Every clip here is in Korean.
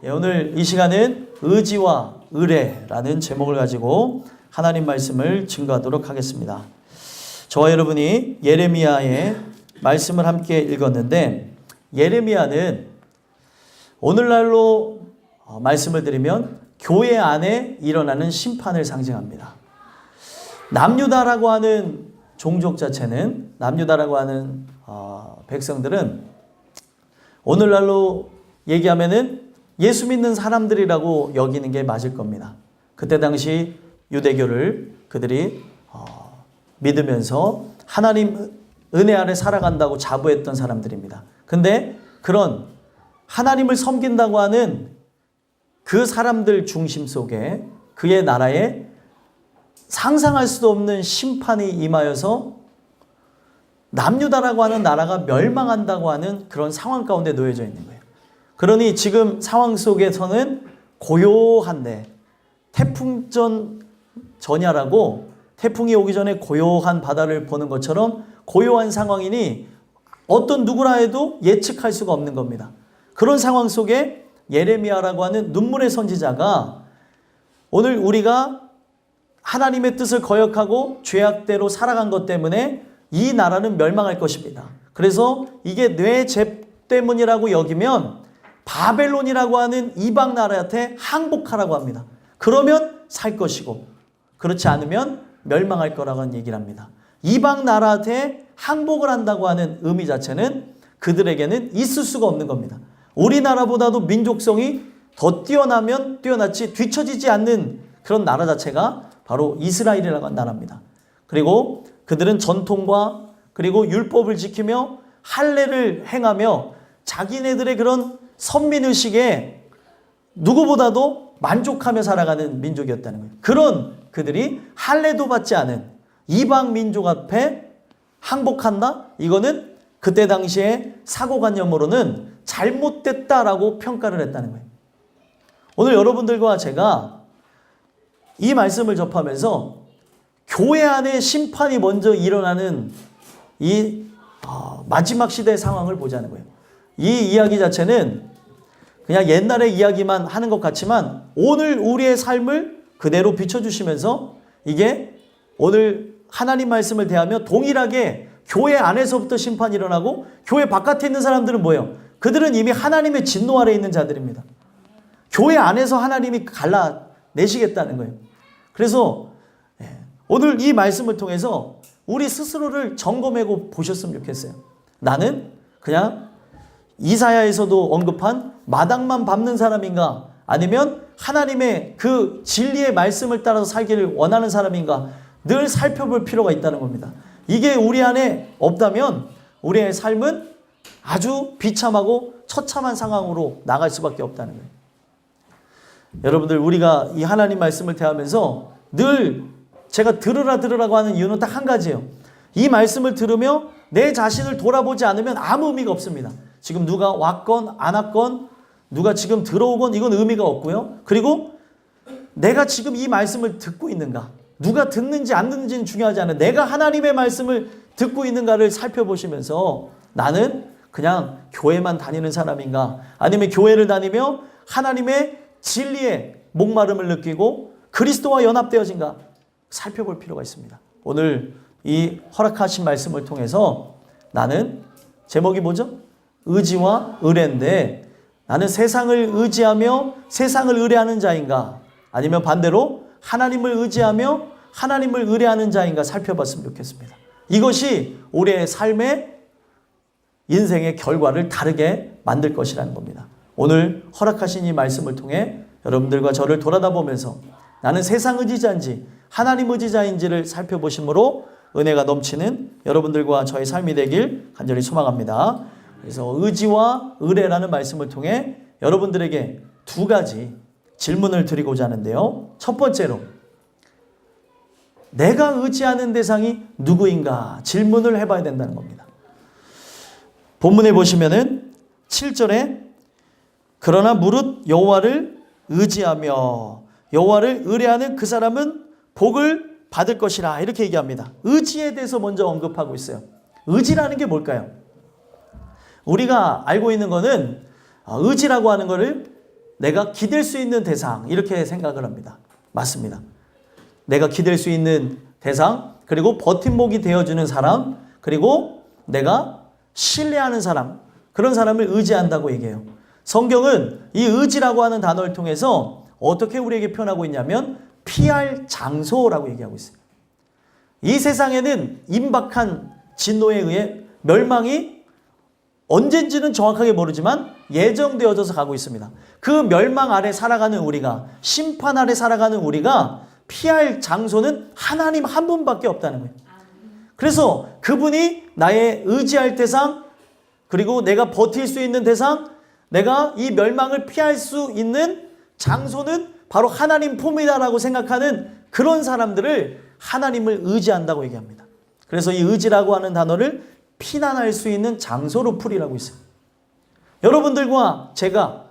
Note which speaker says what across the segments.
Speaker 1: 오늘 이 시간은 의지와 의뢰라는 제목을 가지고 하나님 말씀을 증거하도록 하겠습니다. 저와 여러분이 예레미야의 말씀을 함께 읽었는데, 예레미야는 오늘날로 말씀을 드리면 교회 안에 일어나는 심판을 상징합니다. 남유다라고 하는 종족 자체는, 남유다라고 하는 백성들은 오늘날로 얘기하면은 예수 믿는 사람들이라고 여기는 게 맞을 겁니다. 그때 당시 유대교를 그들이 믿으면서 하나님 은혜 아래 살아간다고 자부했던 사람들입니다. 근데 그런 하나님을 섬긴다고 하는 그 사람들 중심 속에 그의 나라에 상상할 수도 없는 심판이 임하여서 남유다라고 하는 나라가 멸망한다고 하는 그런 상황 가운데 놓여져 있는 거예요. 그러니 지금 상황 속에서는 고요한데, 태풍전 전야라고 태풍이 오기 전에 고요한 바다를 보는 것처럼 고요한 상황이니 어떤 누구라 해도 예측할 수가 없는 겁니다. 그런 상황 속에 예레미야라고 하는 눈물의 선지자가 오늘 우리가 하나님의 뜻을 거역하고 죄악대로 살아간 것 때문에 이 나라는 멸망할 것입니다. 그래서 이게 뇌 죄 때문이라고 여기면 바벨론이라고 하는 이방 나라한테 항복하라고 합니다. 그러면 살 것이고, 그렇지 않으면 멸망할 거라고 하는 얘기를 합니다. 이방 나라한테 항복을 한다고 하는 의미 자체는 그들에게는 있을 수가 없는 겁니다. 우리나라보다도 민족성이 더 뛰어나면 뛰어났지 뒤처지지 않는 그런 나라 자체가 바로 이스라엘이라고 하는 나라입니다. 그리고 그들은 전통과 그리고 율법을 지키며 할례를 행하며 자기네들의 그런 선민의식에 누구보다도 만족하며 살아가는 민족이었다는 거예요. 그런 그들이 할례도 받지 않은 이방 민족 앞에 항복한다? 이거는 그때 당시에 사고관념으로는 잘못됐다라고 평가를 했다는 거예요. 오늘 여러분들과 제가 이 말씀을 접하면서 교회 안에 심판이 먼저 일어나는 이 마지막 시대의 상황을 보자는 거예요. 이 이야기 자체는 그냥 옛날의 이야기만 하는 것 같지만 오늘 우리의 삶을 그대로 비춰주시면서 이게 오늘 하나님 말씀을 대하며 동일하게 교회 안에서부터 심판이 일어나고 교회 바깥에 있는 사람들은 뭐예요? 그들은 이미 하나님의 진노 아래 있는 자들입니다. 교회 안에서 하나님이 갈라내시겠다는 거예요. 그래서 오늘 이 말씀을 통해서 우리 스스로를 점검하고 보셨으면 좋겠어요. 나는 그냥 이사야에서도 언급한 마당만 밟는 사람인가, 아니면 하나님의 그 진리의 말씀을 따라서 살기를 원하는 사람인가 늘 살펴볼 필요가 있다는 겁니다. 이게 우리 안에 없다면 우리의 삶은 아주 비참하고 처참한 상황으로 나갈 수밖에 없다는 거예요. 여러분들, 우리가 이 하나님 말씀을 대하면서 늘 제가 들으라고 하는 이유는 딱 한 가지예요. 이 말씀을 들으며 내 자신을 돌아보지 않으면 아무 의미가 없습니다. 지금 누가 왔건 안 왔건, 누가 지금 들어오건 이건 의미가 없고요. 그리고 내가 지금 이 말씀을 듣고 있는가, 누가 듣는지 안 듣는지는 중요하지 않아요. 내가 하나님의 말씀을 듣고 있는가를 살펴보시면서 나는 그냥 교회만 다니는 사람인가, 아니면 교회를 다니며 하나님의 진리에 목마름을 느끼고 그리스도와 연합되어진가 살펴볼 필요가 있습니다. 오늘 이 허락하신 말씀을 통해서 나는, 제목이 뭐죠? 의지와 의뢰인데, 나는 세상을 의지하며 세상을 의뢰하는 자인가, 아니면 반대로 하나님을 의지하며 하나님을 의뢰하는 자인가 살펴봤으면 좋겠습니다. 이것이 우리의 삶의 인생의 결과를 다르게 만들 것이라는 겁니다. 오늘 허락하신 이 말씀을 통해 여러분들과 저를 돌아다 보면서 나는 세상 의지자인지 하나님 의지자인지를 살펴보심으로 은혜가 넘치는 여러분들과 저의 삶이 되길 간절히 소망합니다. 그래서 의지와 의뢰라는 말씀을 통해 여러분들에게 두 가지 질문을 드리고자 하는데요. 첫 번째로, 내가 의지하는 대상이 누구인가 질문을 해봐야 된다는 겁니다. 본문에 보시면은 7절에 그러나 무릇 여호와를 의지하며 여호와를 의뢰하는 그 사람은 복을 받을 것이라, 이렇게 얘기합니다. 의지에 대해서 먼저 언급하고 있어요. 의지라는 게 뭘까요? 우리가 알고 있는 거는 의지라고 하는 거를 내가 기댈 수 있는 대상, 이렇게 생각을 합니다. 맞습니다. 내가 기댈 수 있는 대상, 그리고 버팀목이 되어주는 사람, 그리고 내가 신뢰하는 사람, 그런 사람을 의지한다고 얘기해요. 성경은 이 의지라고 하는 단어를 통해서 어떻게 우리에게 표현하고 있냐면 피할 장소라고 얘기하고 있어요. 이 세상에는 임박한 진노에 의해 멸망이 언젠지는 정확하게 모르지만 예정되어져서 가고 있습니다. 그 멸망 아래 살아가는 우리가, 심판 아래 살아가는 우리가 피할 장소는 하나님 한 분밖에 없다는 거예요. 그래서 그분이 나의 의지할 대상, 그리고 내가 버틸 수 있는 대상, 내가 이 멸망을 피할 수 있는 장소는 바로 하나님 품이다라고 생각하는 그런 사람들을 하나님을 의지한다고 얘기합니다. 그래서 이 의지라고 하는 단어를 피난할 수 있는 장소로 풀이라고 있어요. 여러분들과 제가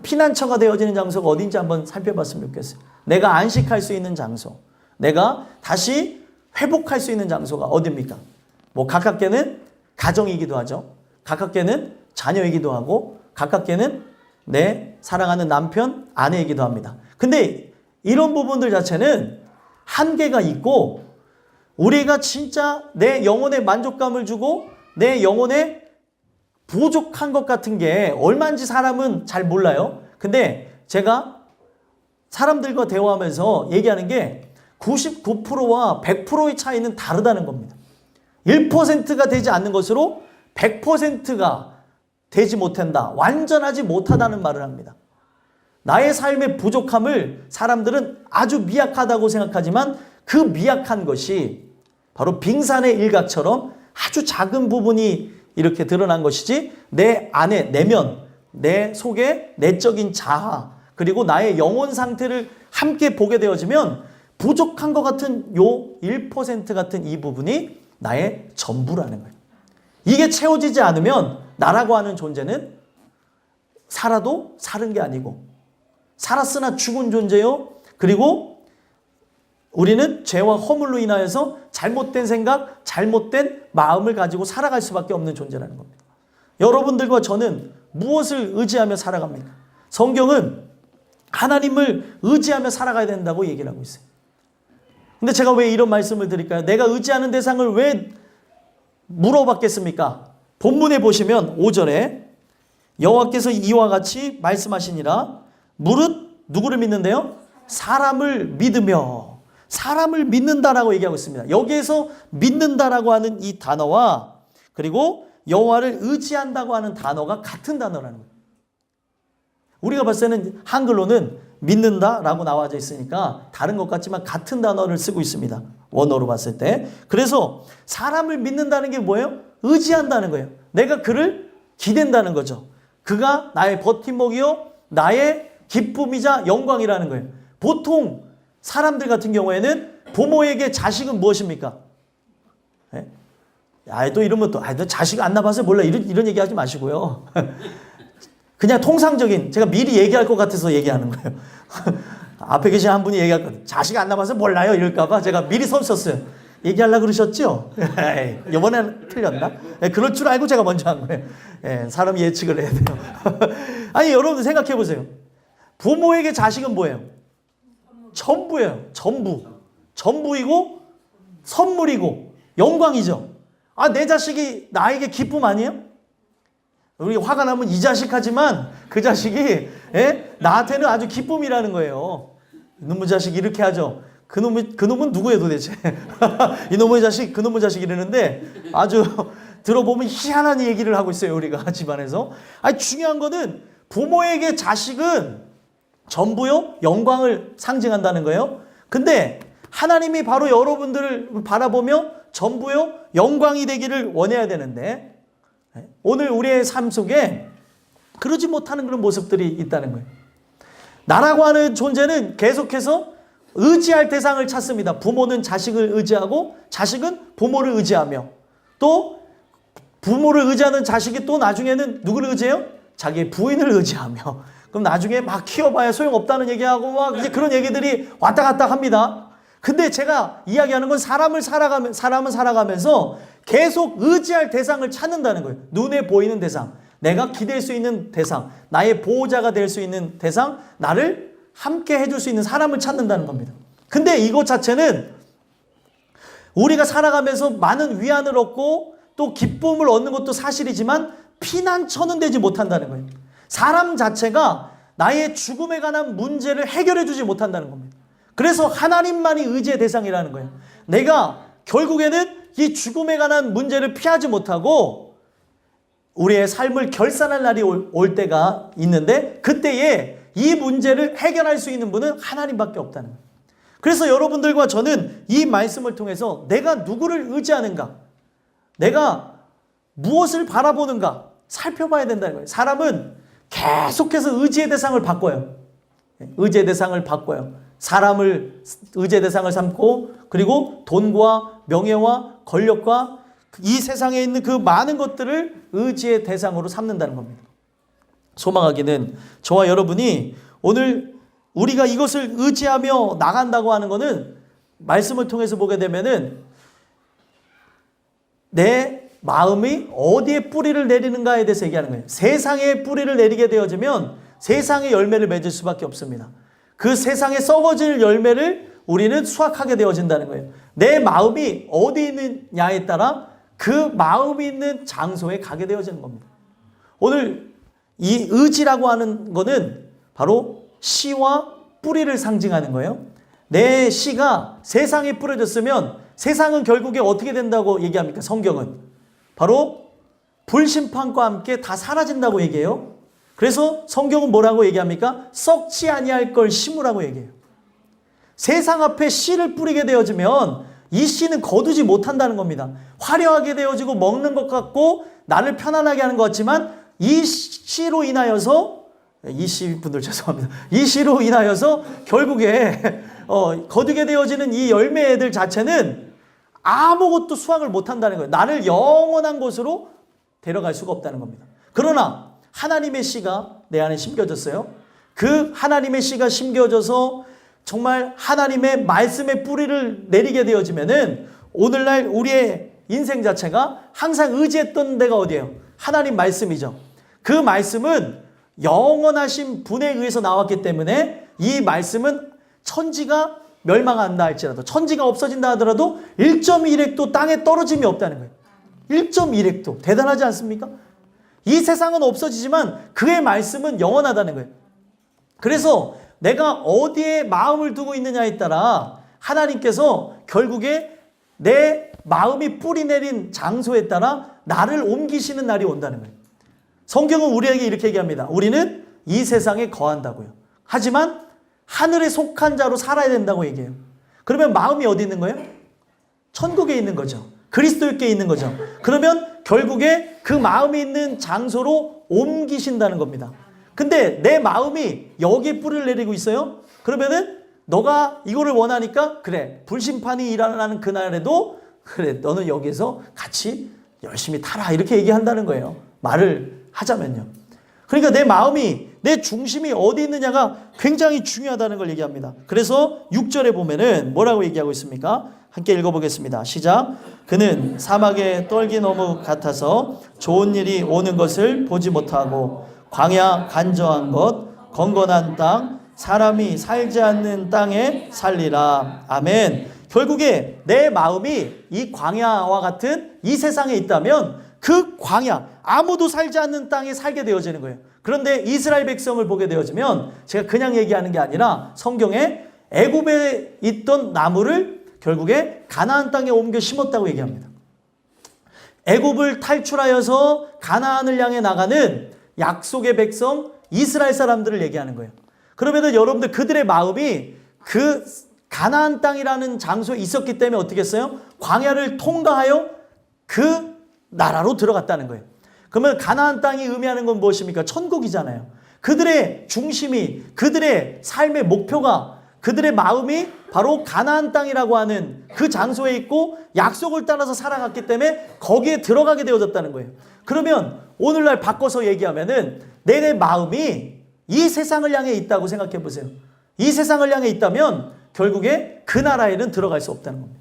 Speaker 1: 피난처가 되어지는 장소가 어딘지 한번 살펴봤으면 좋겠어요. 내가 안식할 수 있는 장소, 내가 다시 회복할 수 있는 장소가 어디입니까? 뭐 가깝게는 가정이기도 하죠. 가깝게는 자녀이기도 하고, 가깝게는 내 사랑하는 남편, 아내이기도 합니다. 근데 이런 부분들 자체는 한계가 있고, 우리가 진짜 내 영혼에 만족감을 주고 내 영혼에 부족한 것 같은 게 얼마인지 사람은 잘 몰라요. 근데 제가 사람들과 대화하면서 얘기하는 게 99%와 100%의 차이는 다르다는 겁니다. 1%가 되지 않는 것으로 100%가 되지 못한다, 완전하지 못하다는 말을 합니다. 나의 삶의 부족함을 사람들은 아주 미약하다고 생각하지만 그 미약한 것이 바로 빙산의 일각처럼 아주 작은 부분이 이렇게 드러난 것이지, 내 안에, 내면, 내 속에 내적인 자아, 그리고 나의 영혼 상태를 함께 보게 되어지면 부족한 것 같은 요 1% 같은 이 부분이 나의 전부라는 거예요. 이게 채워지지 않으면 나라고 하는 존재는 살아도 사는 게 아니고, 살았으나 죽은 존재요. 그리고 우리는 죄와 허물로 인하여서 잘못된 생각, 잘못된 마음을 가지고 살아갈 수밖에 없는 존재라는 겁니다. 여러분들과 저는 무엇을 의지하며 살아갑니까? 성경은 하나님을 의지하며 살아가야 된다고 얘기를 하고 있어요. 근데 제가 왜 이런 말씀을 드릴까요? 내가 의지하는 대상을 왜 물어봤겠습니까? 본문에 보시면 5절에 여호와께서 이와 같이 말씀하시니라. 무릇 누구를 믿는데요? 사람을 믿으며. 사람을 믿는다라고 얘기하고 있습니다. 여기에서 믿는다라고 하는 이 단어와 그리고 여호와를 의지한다고 하는 단어가 같은 단어라는 거예요. 우리가 봤을 때는 한글로는 믿는다라고 나와져 있으니까 다른 것 같지만 같은 단어를 쓰고 있습니다. 원어로 봤을 때. 그래서 사람을 믿는다는 게 뭐예요? 의지한다는 거예요. 내가 그를 기댄다는 거죠. 그가 나의 버팀목이요, 나의 기쁨이자 영광이라는 거예요. 보통 사람들 같은 경우에는 부모에게 자식은 무엇입니까? 네? 또 이러면 너 자식 안 낳아서 몰라. 이런 얘기 하지 마시고요. 그냥 통상적인, 제가 미리 얘기할 것 같아서 얘기하는 거예요. 앞에 계신 한 분이 얘기할 거예요. 자식 안 낳아서 몰라요. 이럴까봐 제가 미리 손 썼어요. 얘기하려고 그러셨죠? 이번에는 틀렸나? 그럴 줄 알고 제가 먼저 한 거예요. 사람 예측을 해야 돼요. 아니, 여러분들 생각해 보세요. 부모에게 자식은 뭐예요? 전부예요. 전부이고 선물이고 영광이죠. 내 자식이 나에게 기쁨 아니에요? 우리 화가 나면 이 자식 하지만 그 자식이 나한테는 아주 기쁨이라는 거예요. 이놈의 자식 이렇게 하죠. 그놈은 누구예요 도대체? 이놈의 자식, 그놈의 자식 이러는데 아주 들어보면 희한한 얘기를 하고 있어요. 우리가 집안에서. 중요한 거는 부모에게 자식은 전부요, 영광을 상징한다는 거예요. 근데 하나님이 바로 여러분들을 바라보며 전부요, 영광이 되기를 원해야 되는데 오늘 우리의 삶 속에 그러지 못하는 그런 모습들이 있다는 거예요. 나라고 하는 존재는 계속해서 의지할 대상을 찾습니다. 부모는 자식을 의지하고 자식은 부모를 의지하며, 또 부모를 의지하는 자식이 또 나중에는 누구를 의지해요? 자기의 부인을 의지하며, 그럼 나중에 막 키워봐야 소용없다는 얘기하고 막 이제 그런 얘기들이 왔다 갔다 합니다. 근데 제가 이야기하는 건 사람은 살아가면서 계속 의지할 대상을 찾는다는 거예요. 눈에 보이는 대상, 내가 기댈 수 있는 대상, 나의 보호자가 될 수 있는 대상, 나를 함께 해줄 수 있는 사람을 찾는다는 겁니다. 근데 이것 자체는 우리가 살아가면서 많은 위안을 얻고 또 기쁨을 얻는 것도 사실이지만 피난처는 되지 못한다는 거예요. 사람 자체가 나의 죽음에 관한 문제를 해결해 주지 못한다는 겁니다. 그래서 하나님만이 의지의 대상이라는 거예요. 내가 결국에는 이 죽음에 관한 문제를 피하지 못하고 우리의 삶을 결산할 날이 올 때가 있는데 그때에 이 문제를 해결할 수 있는 분은 하나님밖에 없다는 거예요. 그래서 여러분들과 저는 이 말씀을 통해서 내가 누구를 의지하는가, 내가 무엇을 바라보는가 살펴봐야 된다는 거예요. 사람은 계속해서 의지의 대상을 바꿔요. 의지의 대상을 바꿔요. 사람을 의지의 대상을 삼고 그리고 돈과 명예와 권력과 이 세상에 있는 그 많은 것들을 의지의 대상으로 삼는다는 겁니다. 소망하기는 저와 여러분이 오늘 우리가 이것을 의지하며 나간다고 하는 것은 말씀을 통해서 보게 되면은 내 마음이 어디에 뿌리를 내리는가에 대해서 얘기하는 거예요. 세상에 뿌리를 내리게 되어지면 세상의 열매를 맺을 수밖에 없습니다. 그 세상에 썩어질 열매를 우리는 수확하게 되어진다는 거예요. 내 마음이 어디 있느냐에 따라 그 마음이 있는 장소에 가게 되어지는 겁니다. 오늘 이 의지라고 하는 거는 바로 씨와 뿌리를 상징하는 거예요. 내 씨가 세상에 뿌려졌으면 세상은 결국에 어떻게 된다고 얘기합니까? 성경은 바로 불심판과 함께 다 사라진다고 얘기해요. 그래서 성경은 뭐라고 얘기합니까? 썩지 아니할 걸 심으라고 얘기해요. 세상 앞에 씨를 뿌리게 되어지면 이 씨는 거두지 못한다는 겁니다. 화려하게 되어지고 먹는 것 같고 나를 편안하게 하는 것 같지만 이 씨로 인하여서 이 씨분들 죄송합니다. 이 씨로 인하여서 결국에 거두게 되어지는 이 열매들 자체는 아무것도 수확을 못한다는 거예요. 나를 영원한 곳으로 데려갈 수가 없다는 겁니다. 그러나 하나님의 씨가 내 안에 심겨졌어요. 그 하나님의 씨가 심겨져서 정말 하나님의 말씀의 뿌리를 내리게 되어지면은 오늘날 우리의 인생 자체가 항상 의지했던 데가 어디예요? 하나님 말씀이죠. 그 말씀은 영원하신 분에 의해서 나왔기 때문에 이 말씀은 천지가 멸망한다 할지라도 천지가 없어진다 하더라도 1.1획도 땅에 떨어짐이 없다는 거예요. 1.1획도 대단하지 않습니까? 이 세상은 없어지지만 그의 말씀은 영원하다는 거예요. 그래서 내가 어디에 마음을 두고 있느냐에 따라 하나님께서 결국에 내 마음이 뿌리 내린 장소에 따라 나를 옮기시는 날이 온다는 거예요. 성경은 우리에게 이렇게 얘기합니다. 우리는 이 세상에 거한다고요. 하지만 하늘에 속한 자로 살아야 된다고 얘기해요. 그러면 마음이 어디 있는 거예요? 천국에 있는 거죠. 그리스도께 있는 거죠. 그러면 결국에 그 마음이 있는 장소로 옮기신다는 겁니다. 근데 내 마음이 여기에 뿌리를 내리고 있어요? 그러면은 너가 이거를 원하니까 그래 불심판이 일어나는 그날에도 그래 너는 여기에서 같이 열심히 타라 이렇게 얘기한다는 거예요. 말을 하자면요. 그러니까 내 마음이 내 중심이 어디 있느냐가 굉장히 중요하다는 걸 얘기합니다. 그래서 6절에 보면은 뭐라고 얘기하고 있습니까? 함께 읽어보겠습니다. 시작. 그는 사막의 떨기나무 같아서 좋은 일이 오는 것을 보지 못하고 광야 간저한 것 건건한 땅 사람이 살지 않는 땅에 살리라. 아멘. 결국에 내 마음이 이 광야와 같은 이 세상에 있다면 그 광야 아무도 살지 않는 땅에 살게 되어지는 거예요. 그런데 이스라엘 백성을 보게 되어지면 제가 그냥 얘기하는 게 아니라 성경에 애굽에 있던 나무를 결국에 가나안 땅에 옮겨 심었다고 얘기합니다. 애굽을 탈출하여서 가나안을 향해 나가는 약속의 백성 이스라엘 사람들을 얘기하는 거예요. 그러면 여러분들 그들의 마음이 그 가나안 땅이라는 장소에 있었기 때문에 어떻게 했어요? 광야를 통과하여 그 나라로 들어갔다는 거예요. 그러면 가나안 땅이 의미하는 건 무엇입니까? 천국이잖아요. 그들의 중심이 그들의 삶의 목표가 그들의 마음이 바로 가나안 땅이라고 하는 그 장소에 있고 약속을 따라서 살아갔기 때문에 거기에 들어가게 되어졌다는 거예요. 그러면 오늘날 바꿔서 얘기하면은 내 마음이 이 세상을 향해 있다고 생각해 보세요. 이 세상을 향해 있다면 결국에 그 나라에는 들어갈 수 없다는 겁니다.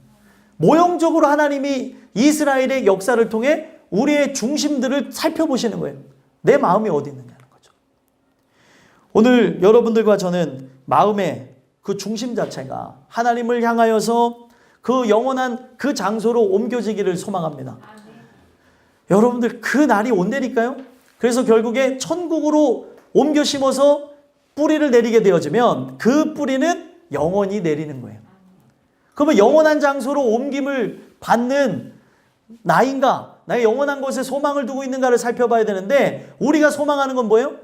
Speaker 1: 모형적으로 하나님이 이스라엘의 역사를 통해 우리의 중심들을 살펴보시는 거예요. 내 마음이 어디 있느냐는 거죠. 오늘 여러분들과 저는 마음의 그 중심 자체가 하나님을 향하여서 그 영원한 그 장소로 옮겨지기를 소망합니다. 여러분들 그 날이 온다니까요. 그래서 결국에 천국으로 옮겨 심어서 뿌리를 내리게 되어지면 그 뿌리는 영원히 내리는 거예요. 그러면 영원한 장소로 옮김을 받는 나인가, 나의 영원한 곳에 소망을 두고 있는가를 살펴봐야 되는데, 우리가 소망하는 건 뭐예요?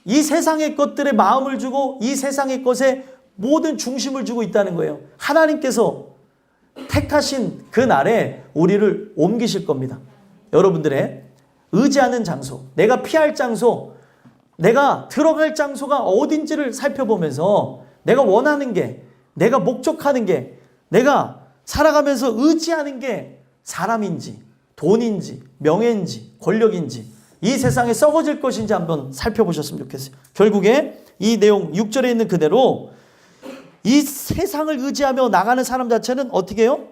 Speaker 1: 이 세상의 것들에 마음을 주고 이 세상의 것에 모든 중심을 주고 있다는 거예요. 하나님께서 택하신 그 날에 우리를 옮기실 겁니다. 여러분들의 의지하는 장소, 내가 피할 장소, 내가 들어갈 장소가 어딘지를 살펴보면서 내가 원하는 게, 내가 목적하는 게, 내가 살아가면서 의지하는 게 사람인지 돈인지 명예인지 권력인지 이 세상에 썩어질 것인지 한번 살펴보셨으면 좋겠어요. 결국에 이 내용 6절에 있는 그대로 이 세상을 의지하며 나가는 사람 자체는 어떻게 해요?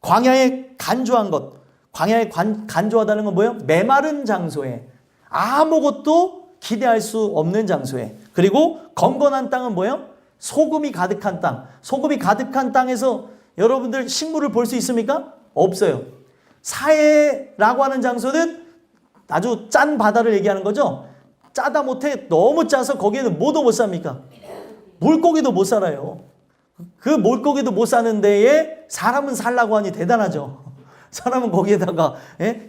Speaker 1: 광야에 간주한 것. 광야에 간주하다는 건 뭐예요? 메마른 장소에, 아무것도 기대할 수 없는 장소에. 그리고 건건한 땅은 뭐예요? 소금이 가득한 땅. 소금이 가득한 땅에서 여러분들 식물을 볼 수 있습니까? 없어요. 사해라고 하는 장소는 아주 짠 바다를 얘기하는 거죠. 짜다 못해 너무 짜서 거기에는 뭐도 못 삽니까? 물고기도 못 살아요. 그 물고기도 못 사는 데에 사람은 살라고 하니 대단하죠. 사람은 거기에다가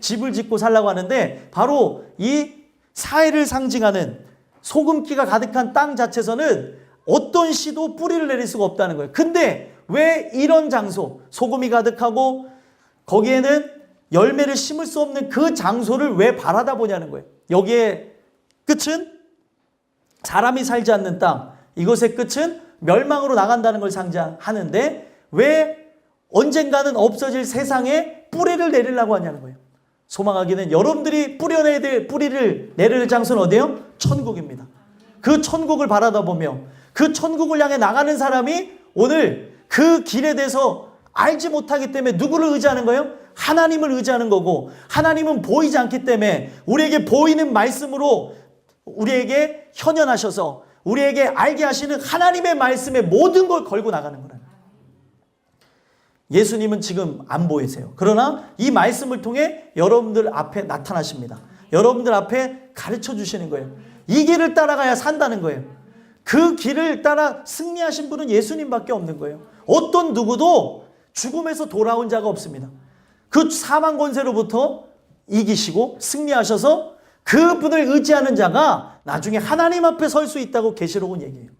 Speaker 1: 집을 짓고 살라고 하는데, 바로 이 사해를 상징하는 소금기가 가득한 땅 자체에서는 어떤 씨도 뿌리를 내릴 수가 없다는 거예요. 근데 왜 이런 장소, 소금이 가득하고 거기에는 열매를 심을 수 없는 그 장소를 왜 바라다 보냐는 거예요. 여기에 끝은 사람이 살지 않는 땅, 이것의 끝은 멸망으로 나간다는 걸 상징하는데, 왜 언젠가는 없어질 세상에 뿌리를 내리려고 하냐는 거예요. 소망하기는 여러분들이 뿌려내야 될 뿌리를 내릴 장소는 어디예요? 천국입니다. 그 천국을 바라다 보며 그 천국을 향해 나가는 사람이 오늘 그 길에 대해서 알지 못하기 때문에 누구를 의지하는 거예요? 하나님을 의지하는 거고, 하나님은 보이지 않기 때문에 우리에게 보이는 말씀으로 우리에게 현현하셔서 우리에게 알게 하시는 하나님의 말씀에 모든 걸 걸고 나가는 거라는 거예요. 예수님은 지금 안 보이세요. 그러나 이 말씀을 통해 여러분들 앞에 나타나십니다. 여러분들 앞에 가르쳐 주시는 거예요. 이 길을 따라가야 산다는 거예요. 그 길을 따라 승리하신 분은 예수님밖에 없는 거예요. 어떤 누구도 죽음에서 돌아온 자가 없습니다. 그 사망 권세로부터 이기시고 승리하셔서 그분을 의지하는 자가 나중에 하나님 앞에 설 수 있다고 계시록은 얘기해요.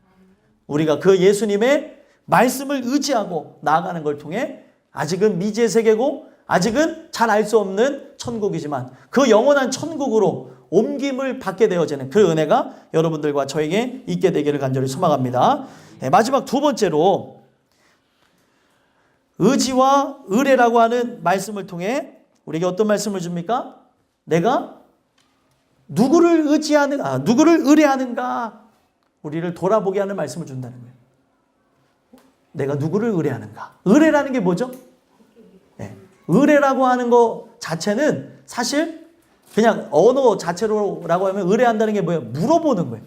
Speaker 1: 우리가 그 예수님의 말씀을 의지하고 나아가는 걸 통해 아직은 미지의 세계고 아직은 잘 알 수 없는 천국이지만 그 영원한 천국으로 옮김을 받게 되어지는 그 은혜가 여러분들과 저에게 있게 되기를 간절히 소망합니다. 네, 마지막 두 번째로 의지와 의뢰라고 하는 말씀을 통해 우리에게 어떤 말씀을 줍니까? 내가 누구를 의지하는가, 누구를 의뢰하는가, 우리를 돌아보게 하는 말씀을 준다는 거예요. 내가 누구를 의뢰하는가. 의뢰라는 게 뭐죠? 네. 의뢰라고 하는 것 자체는 사실 그냥 언어 자체로라고 하면 의뢰한다는 게 뭐예요? 물어보는 거예요.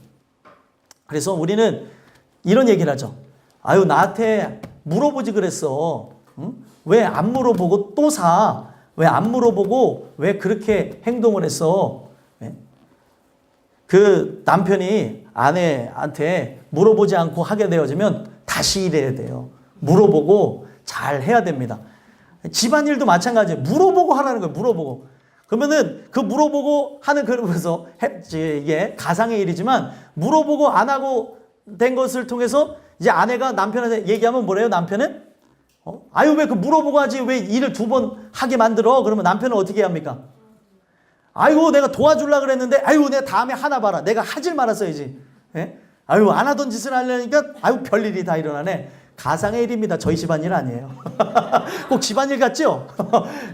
Speaker 1: 그래서 우리는 이런 얘기를 하죠. 아유, 나한테 물어보지 그랬어. 응? 왜 안 물어보고 또 사? 왜 안 물어보고 왜 그렇게 행동을 했어? 네? 그 남편이 아내한테 물어보지 않고 하게 되어지면 다시 일해야 돼요. 물어보고 잘 해야 됩니다. 집안일도 마찬가지예요. 물어보고 하라는 거예요. 물어보고. 그러면은 그 물어보고 하는 그러면서 이게 가상의 일이지만 물어보고 안 하고 된 것을 통해서 이제 아내가 남편한테 얘기하면 뭐래요? 남편은 아유, 왜 그 물어보고 하지? 왜 일을 두 번 하게 만들어? 그러면 남편은 어떻게 합니까? 아이고, 내가 도와주려고 그랬는데 아유, 내가 다음에 하나 봐라. 내가 하질 말았어야지. 예? 아유, 안 하던 짓을 하려니까 아유, 별일이 다 일어나네. 가상의 일입니다. 저희 집안일 아니에요. 꼭 집안일 같죠?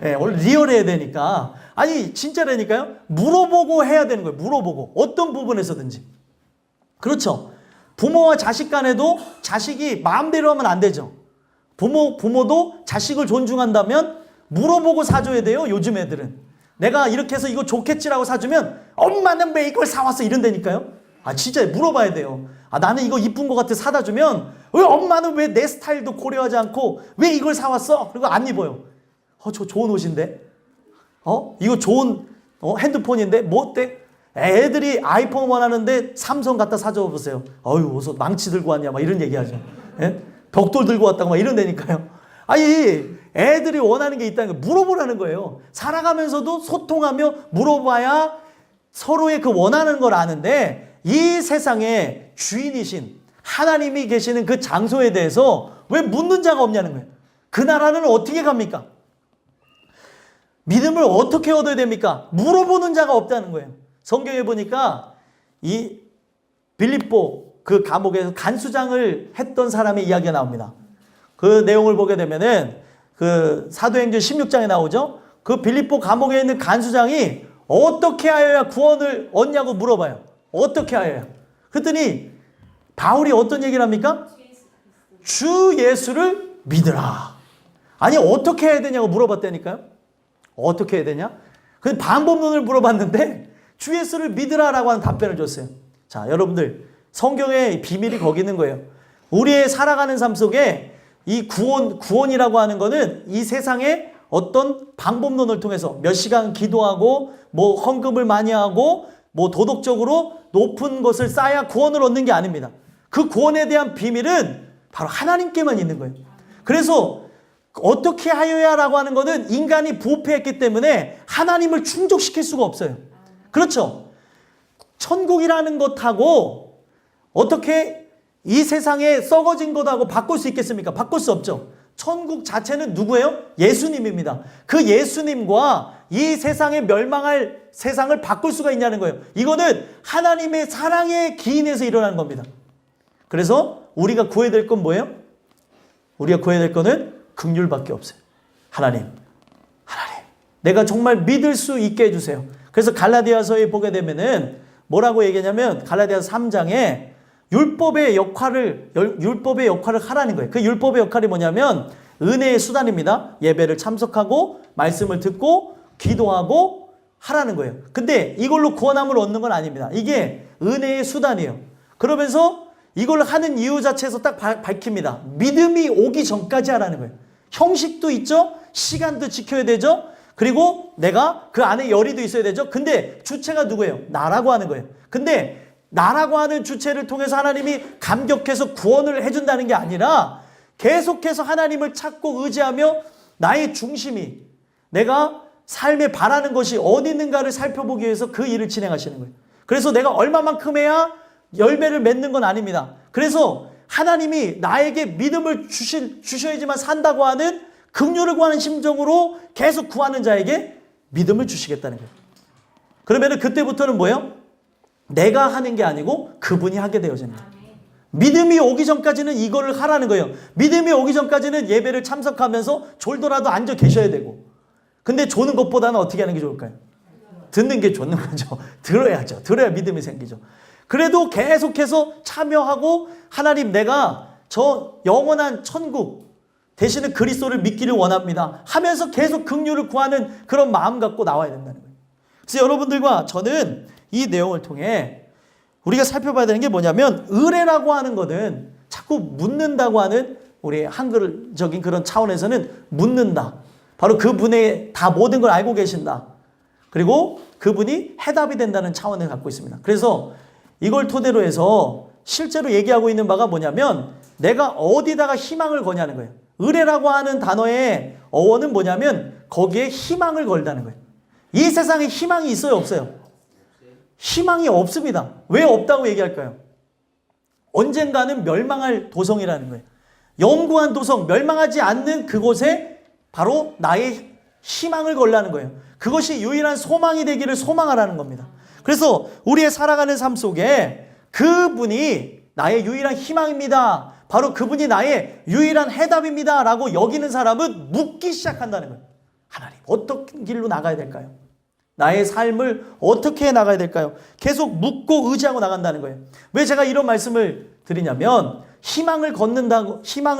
Speaker 1: 예, 오늘 리얼해야 되니까. 아니, 진짜라니까요. 물어보고 해야 되는 거예요. 물어보고. 어떤 부분에서든지. 그렇죠. 부모와 자식 간에도 자식이 마음대로 하면 안 되죠. 부모도 자식을 존중한다면 물어보고 사줘야 돼요. 요즘 애들은. 내가 이렇게 해서 이거 좋겠지라고 사주면 엄마는 왜 이걸 사왔어 이런다니까요. 아 진짜 물어봐야 돼요. 아 나는 이거 이쁜 것 같아 사다 주면 왜 엄마는 왜 내 스타일도 고려하지 않고 왜 이걸 사왔어? 그리고 안 입어요. 저 좋은 옷인데? 이거 좋은 핸드폰인데? 뭐 어때? 애들이 아이폰 원하는데 삼성 갖다 사줘 보세요. 어휴 어서 망치 들고 왔냐 막 이런 얘기하죠. 예? 벽돌 들고 왔다고 막 이런다니까요. 아니 애들이 원하는 게 있다는 거 물어보라는 거예요. 살아가면서도 소통하며 물어봐야 서로의 그 원하는 걸 아는데 이 세상에 주인이신 하나님이 계시는 그 장소에 대해서 왜 묻는 자가 없냐는 거예요. 그 나라는 어떻게 갑니까? 믿음을 어떻게 얻어야 됩니까? 물어보는 자가 없다는 거예요. 성경에 보니까 이 빌립보 그 감옥에서 간수장을 했던 사람의 이야기가 나옵니다. 그 내용을 보게 되면은 그 사도행전 16장에 나오죠. 그 빌립보 감옥에 있는 간수장이 어떻게 하여야 구원을 얻냐고 물어봐요. 어떻게 하여야? 그랬더니 바울이 어떤 얘기를 합니까? 주 예수를 믿으라. 아니 어떻게 해야 되냐고 물어봤다니까요. 어떻게 해야 되냐? 그 방법론을 물어봤는데 주 예수를 믿으라라고 하는 답변을 줬어요. 자, 여러분들 성경의 비밀이 거기 있는 거예요. 우리의 살아가는 삶 속에 이 구원이라고 하는 거는 이 세상에 어떤 방법론을 통해서 몇 시간 기도하고 뭐 헌금을 많이 하고 뭐 도덕적으로 높은 것을 쌓아야 구원을 얻는 게 아닙니다. 그 구원에 대한 비밀은 바로 하나님께만 있는 거예요. 그래서 어떻게 하여야라고 하는 것은 인간이 부패했기 때문에 하나님을 충족시킬 수가 없어요. 그렇죠? 천국이라는 것하고 어떻게 이 세상에 썩어진 것하고 바꿀 수 있겠습니까? 바꿀 수 없죠. 천국 자체는 누구예요? 예수님입니다. 그 예수님과 이 세상에 멸망할 세상을 바꿀 수가 있냐는 거예요. 이거는 하나님의 사랑의 기인에서 일어나는 겁니다. 그래서 우리가 구해야 될 건 뭐예요? 우리가 구해야 될 거는 긍휼밖에 없어요. 하나님. 내가 정말 믿을 수 있게 해주세요. 그래서 갈라디아서에 보게 되면은 뭐라고 얘기하냐면 갈라디아서 3장에 율법의 역할을 하라는 거예요. 그 율법의 역할이 뭐냐면 은혜의 수단입니다. 예배를 참석하고 말씀을 듣고 기도하고 하라는 거예요. 근데 이걸로 구원함을 얻는 건 아닙니다. 이게 은혜의 수단이에요. 그러면서 이걸 하는 이유 자체에서 딱 밝힙니다. 믿음이 오기 전까지 하라는 거예요. 형식도 있죠. 시간도 지켜야 되죠. 그리고 내가 그 안에 열의도 있어야 되죠. 근데 주체가 누구예요? 나라고 하는 거예요. 근데 나라고 하는 주체를 통해서 하나님이 감격해서 구원을 해준다는 게 아니라 계속해서 하나님을 찾고 의지하며 나의 중심이 내가 삶에 바라는 것이 어디 있는가를 살펴보기 위해서 그 일을 진행하시는 거예요. 그래서 내가 얼마만큼 해야 열매를 맺는 건 아닙니다. 그래서 하나님이 나에게 믿음을 주셔야지만 산다고 하는 긍휼을 구하는 심정으로 계속 구하는 자에게 믿음을 주시겠다는 거예요. 그러면 그때부터는 뭐예요? 내가 하는 게 아니고 그분이 하게 되어집니다. 믿음이 오기 전까지는 이거를 하라는 거예요. 믿음이 오기 전까지는 예배를 참석하면서 졸더라도 앉아 계셔야 되고. 근데 조는 것보다는 어떻게 하는 게 좋을까요? 듣는 게 좋는 거죠. 들어야죠. 들어야 믿음이 생기죠. 그래도 계속해서 참여하고 하나님 내가 저 영원한 천국 대신에 그리스도를 믿기를 원합니다 하면서 계속 긍휼을 구하는 그런 마음 갖고 나와야 된다는 거예요. 그래서 여러분들과 저는 이 내용을 통해 우리가 살펴봐야 되는 게 뭐냐면 의뢰라고 하는 거는 자꾸 묻는다고 하는 우리 한글적인 그런 차원에서는 묻는다. 바로 그분의 다 모든 걸 알고 계신다. 그리고 그분이 해답이 된다는 차원을 갖고 있습니다. 그래서 이걸 토대로 해서 실제로 얘기하고 있는 바가 뭐냐면 내가 어디다가 희망을 거냐는 거예요. 의뢰라고 하는 단어의 어원은 뭐냐면 거기에 희망을 걸다는 거예요. 이 세상에 희망이 있어요? 없어요? 희망이 없습니다. 왜 없다고 얘기할까요? 언젠가는 멸망할 도성이라는 거예요. 영구한 도성, 멸망하지 않는 그곳에 바로 나의 희망을 걸라는 거예요. 그것이 유일한 소망이 되기를 소망하라는 겁니다. 그래서 우리의 살아가는 삶 속에 그분이 나의 유일한 희망입니다. 바로 그분이 나의 유일한 해답입니다. 라고 여기는 사람은 묻기 시작한다는 거예요. 하나님, 어떤 길로 나가야 될까요? 나의 삶을 어떻게 나가야 될까요? 계속 묻고 의지하고 나간다는 거예요. 왜 제가 이런 말씀을 드리냐면 희망을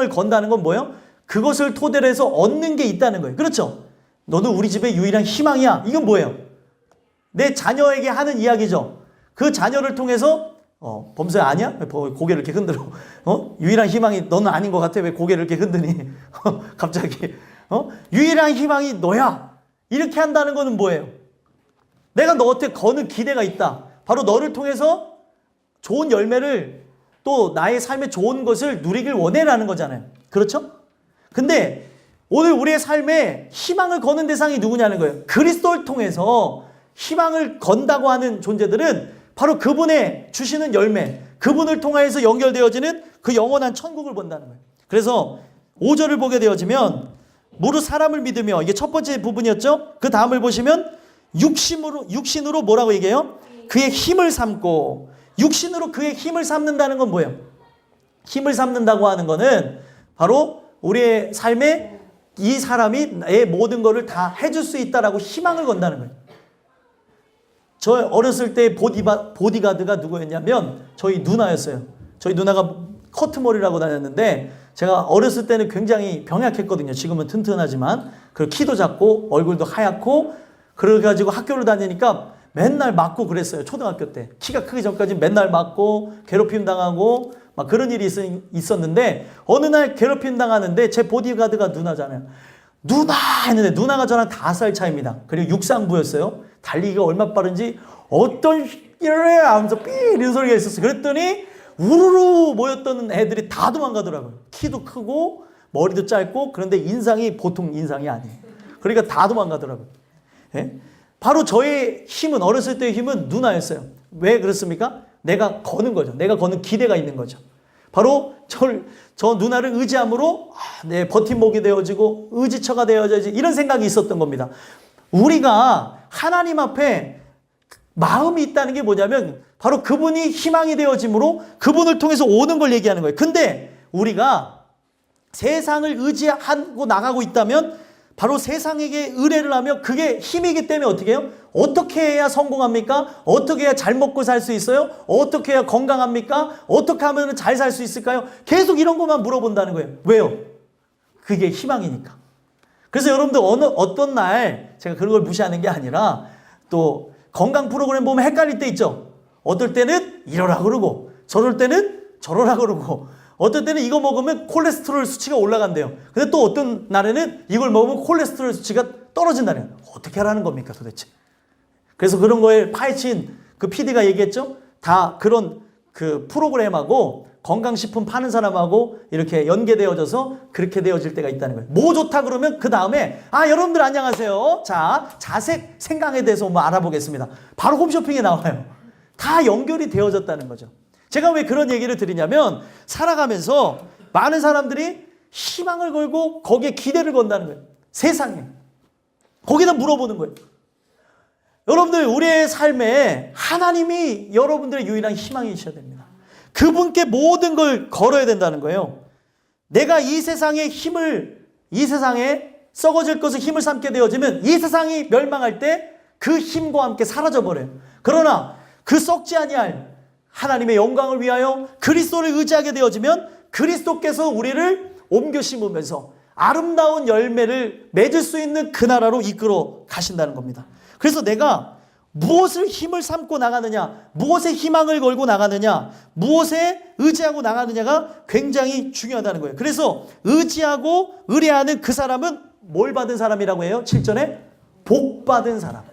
Speaker 1: 건다는 건 뭐예요? 그것을 토대로 해서 얻는 게 있다는 거예요. 그렇죠? 너는 우리 집의 유일한 희망이야. 이건 뭐예요? 내 자녀에게 하는 이야기죠. 그 자녀를 통해서 범수야 아니야? 왜 고개를 이렇게 흔들어? 유일한 희망이 너는 아닌 것 같아. 왜 고개를 이렇게 흔드니? 갑자기 유일한 희망이 너야. 이렇게 한다는 거는 뭐예요? 내가 너한테 거는 기대가 있다. 바로 너를 통해서 좋은 열매를 또 나의 삶에 좋은 것을 누리길 원해라는 거잖아요. 그렇죠? 근데 오늘 우리의 삶에 희망을 거는 대상이 누구냐는 거예요. 그리스도를 통해서 희망을 건다고 하는 존재들은 바로 그분의 주시는 열매, 그분을 통해서 연결되어지는 그 영원한 천국을 본다는 거예요. 그래서 5절을 보게 되어지면 무릇 사람을 믿으며, 이게 첫 번째 부분이었죠. 그 다음을 보시면 육신으로 뭐라고 얘기해요? 그의 힘을 삼고, 육신으로 그의 힘을 삼는다는 건 뭐예요? 힘을 삼는다고 하는 거는 바로 우리의 삶에 이 사람이 내 모든 것을 다 해줄 수 있다라고 희망을 건다는 거예요. 저 어렸을 때 보디가드가 누구였냐면 저희 누나였어요. 저희 누나가 커트머리라고 다녔는데 제가 어렸을 때는 굉장히 병약했거든요. 지금은 튼튼하지만 그 키도 작고 얼굴도 하얗고 그래가지고 학교를 다니니까 맨날 맞고 그랬어요. 초등학교 때 키가 크기 전까지 맨날 맞고 괴롭힘 당하고 막 그런 일이 있었는데 어느 날 괴롭힘 당하는데 제 보디가드가 누나잖아요. 누나 했는데 누나가 저랑 5살 차이입니다. 그리고 육상부였어요. 달리기가 얼마나 빠른지 어떤 이래 하면서 삐 이런 소리가 있었어요. 그랬더니 우르르 모였던 애들이 다 도망가더라고요. 키도 크고 머리도 짧고 그런데 인상이 보통 인상이 아니에요. 그러니까 다 도망가더라고요. 예? 바로 저의 힘은 어렸을 때의 힘은 누나였어요. 왜 그렇습니까? 내가 거는 거죠. 내가 거는 기대가 있는 거죠. 바로 저 누나를 의지함으로 내 버팀목이 되어지고 의지처가 되어져야지 이런 생각이 있었던 겁니다. 우리가 하나님 앞에 마음이 있다는 게 뭐냐면 바로 그분이 희망이 되어짐으로 그분을 통해서 오는 걸 얘기하는 거예요. 근데 우리가 세상을 의지하고 나가고 있다면 바로 세상에게 의뢰를 하며 그게 힘이기 때문에 어떻게 해요? 어떻게 해야 성공합니까? 어떻게 해야 잘 먹고 살 수 있어요? 어떻게 해야 건강합니까? 어떻게 하면 잘 살 수 있을까요? 계속 이런 것만 물어본다는 거예요. 왜요? 그게 희망이니까. 그래서 여러분들 어떤 날 제가 그런 걸 무시하는 게 아니라 또 건강 프로그램 보면 헷갈릴 때 있죠. 어떨 때는 이러라 그러고 저럴 때는 저러라 그러고 어떨 때는 이거 먹으면 콜레스테롤 수치가 올라간대요. 근데 또 어떤 날에는 이걸 먹으면 콜레스테롤 수치가 떨어진다네요. 어떻게 하라는 겁니까 도대체? 그래서 그런 거에 파헤친 그 PD가 얘기했죠. 다 그런 그 프로그램하고 건강식품 파는 사람하고 이렇게 연계되어져서 그렇게 되어질 때가 있다는 거예요. 뭐 좋다 그러면 그 다음에 여러분들 안녕하세요. 자, 자색 생강에 대해서 한번 알아보겠습니다. 바로 홈쇼핑에 나와요. 다 연결이 되어졌다는 거죠. 제가 왜 그런 얘기를 드리냐면 살아가면서 많은 사람들이 희망을 걸고 거기에 기대를 건다는 거예요. 세상에. 거기다 물어보는 거예요. 여러분들 우리의 삶에 하나님이 여러분들의 유일한 희망이셔야 됩니다. 그분께 모든 걸 걸어야 된다는 거예요. 내가 이 세상에 썩어질 것을 힘을 삼게 되어지면 이 세상이 멸망할 때 그 힘과 함께 사라져버려요. 그러나 그 썩지 아니할 하나님의 영광을 위하여 그리스도를 의지하게 되어지면 그리스도께서 우리를 옮겨 심으면서 아름다운 열매를 맺을 수 있는 그 나라로 이끌어 가신다는 겁니다. 그래서 내가 무엇을 힘을 삼고 나가느냐, 무엇에 희망을 걸고 나가느냐, 무엇에 의지하고 나가느냐가 굉장히 중요하다는 거예요. 그래서 의지하고 의뢰하는 그 사람은 뭘 받은 사람이라고 해요? 7절에 복 받은 사람.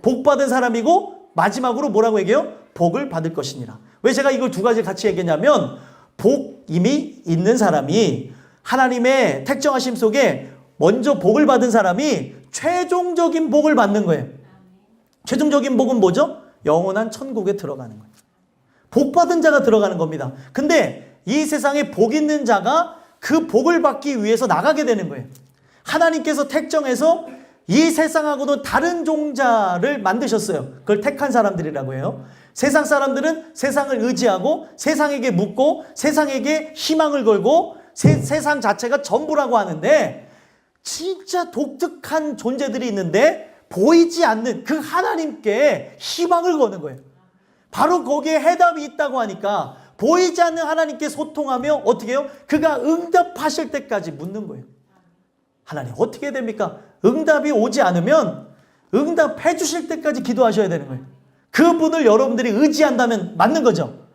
Speaker 1: 복 받은 사람이고 마지막으로 뭐라고 얘기해요? 복을 받을 것이니라. 왜 제가 이걸 두 가지 같이 얘기했냐면 복임이 있는 사람이 하나님의 택정하심 속에 먼저 복을 받은 사람이 최종적인 복을 받는 거예요. 최종적인 복은 뭐죠? 영원한 천국에 들어가는 거예요. 복 받은 자가 들어가는 겁니다. 근데 이 세상에 복 있는 자가 그 복을 받기 위해서 나가게 되는 거예요. 하나님께서 택정해서 이 세상하고는 다른 종자를 만드셨어요. 그걸 택한 사람들이라고 해요. 세상 사람들은 세상을 의지하고 세상에게 묻고 세상에게 희망을 걸고 세상 자체가 전부라고 하는데 진짜 독특한 존재들이 있는데 보이지 않는 그 하나님께 희망을 거는 거예요. 바로 거기에 해답이 있다고 하니까 보이지 않는 하나님께 소통하며 어떻게 해요? 그가 응답하실 때까지 묻는 거예요. 하나님 어떻게 됩니까? 응답이 오지 않으면 응답해 주실 때까지 기도하셔야 되는 거예요. 그분을 여러분들이 의지한다면 맞는 거죠.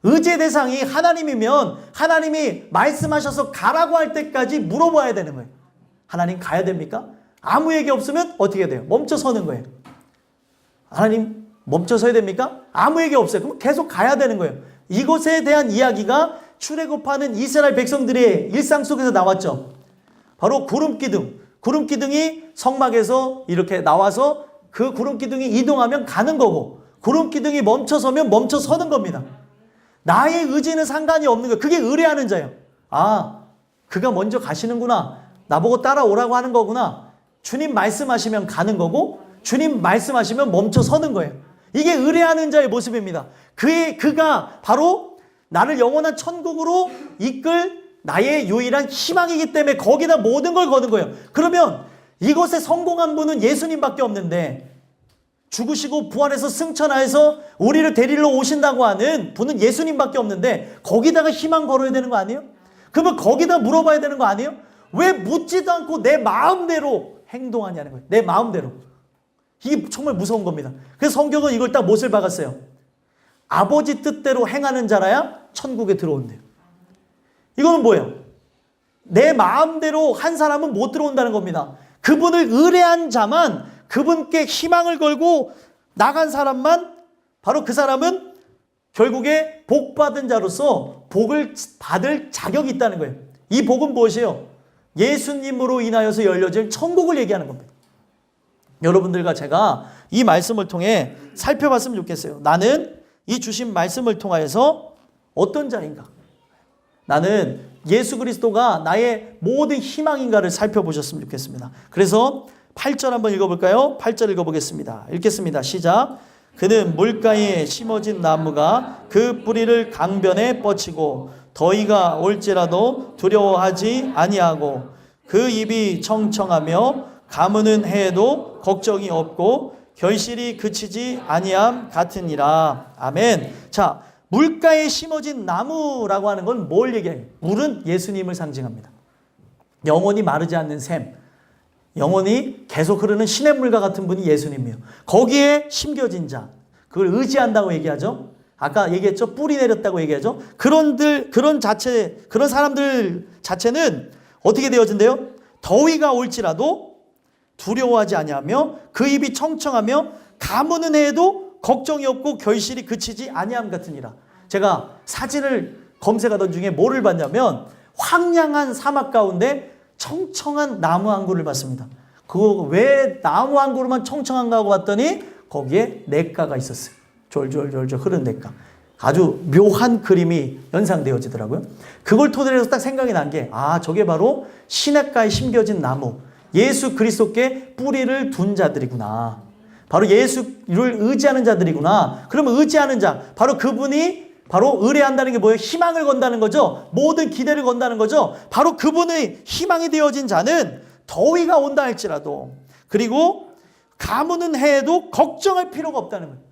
Speaker 1: 의지의 대상이 하나님이면 하나님이 말씀하셔서 가라고 할 때까지 물어봐야 되는 거예요. 하나님 가야 됩니까? 아무 얘기 없으면 어떻게 돼요? 멈춰 서는 거예요. 하나님 멈춰 서야 됩니까? 아무 얘기 없어요. 그럼 계속 가야 되는 거예요. 이것에 대한 이야기가 출애굽하는 이스라엘 백성들의 일상 속에서 나왔죠. 바로 구름기둥이 성막에서 이렇게 나와서 그 구름기둥이 이동하면 가는 거고, 구름기둥이 멈춰서면 멈춰 서는 겁니다. 나의 의지는 상관이 없는 거예요. 그게 의뢰하는 자예요. 아, 그가 먼저 가시는구나. 나보고 따라오라고 하는 거구나. 주님 말씀하시면 가는 거고, 주님 말씀하시면 멈춰 서는 거예요. 이게 의뢰하는 자의 모습입니다. 그가 바로 나를 영원한 천국으로 이끌 나의 유일한 희망이기 때문에 거기다 모든 걸 거는 거예요. 그러면 이것에 성공한 분은 예수님밖에 없는데, 죽으시고 부활해서 승천하여서 우리를 데리러 오신다고 하는 분은 예수님밖에 없는데 거기다가 희망 걸어야 되는 거 아니에요? 그러면 거기다 물어봐야 되는 거 아니에요? 왜 묻지도 않고 내 마음대로 행동하냐는 거예요. 내 마음대로. 이게 정말 무서운 겁니다. 그래서 성경은 이걸 딱 못을 박았어요. 아버지 뜻대로 행하는 자라야 천국에 들어온대요. 이거는 뭐예요? 내 마음대로 한 사람은 못 들어온다는 겁니다. 그분을 의뢰한 자만, 그분께 희망을 걸고 나간 사람만, 바로 그 사람은 결국에 복 받은 자로서 복을 받을 자격이 있다는 거예요. 이 복은 무엇이에요? 예수님으로 인하여서 열려질 천국을 얘기하는 겁니다. 여러분들과 제가 이 말씀을 통해 살펴봤으면 좋겠어요. 나는 이 주신 말씀을 통하여서 어떤 자인가? 나는 예수 그리스도가 나의 모든 희망인가를 살펴보셨으면 좋겠습니다. 그래서 8절 한번 읽어볼까요? 8절 읽어보겠습니다. 읽겠습니다. 시작. 그는 물가에 심어진 나무가 그 뿌리를 강변에 뻗치고 더위가 올지라도 두려워하지 아니하고 그 입이 청청하며 가무는 해에도 걱정이 없고 결실이 그치지 아니함 같으니라. 아멘. 자, 물가에 심어진 나무라고 하는 건 뭘 얘기해요? 물은 예수님을 상징합니다. 영원히 마르지 않는 샘, 영원히 계속 흐르는 시냇물과 같은 분이 예수님이에요. 거기에 심겨진 자, 그걸 의지한다고 얘기하죠. 아까 얘기했죠. 뿌리 내렸다고 얘기하죠. 그런 사람들 자체는 어떻게 되어진대요? 더위가 올지라도 두려워하지 아니하며 그 입이 청청하며 가무는 해에도 걱정이 없고 결실이 그치지 아니함 같으니라. 제가 사진을 검색하던 중에 뭐를 봤냐면 황량한 사막 가운데 청청한 나무 한 그루를 봤습니다. 그거 왜 나무 한 그루만 청청한가 하고 봤더니 거기에 냇가가 있었어요. 졸졸졸졸 흐르는 냇가. 아주 묘한 그림이 연상되어지더라고요. 그걸 토대로 해서 딱 생각이 난 게, 아, 저게 바로 시냇가에 심겨진 나무, 예수 그리스도께 뿌리를 둔 자들이구나. 바로 예수를 의지하는 자들이구나. 그러면 의지하는 자, 바로 그분이 바로 의뢰한다는 게 뭐예요? 희망을 건다는 거죠. 모든 기대를 건다는 거죠. 바로 그분의 희망이 되어진 자는 더위가 온다 할지라도, 그리고 가무는 해에도 걱정할 필요가 없다는 거예요.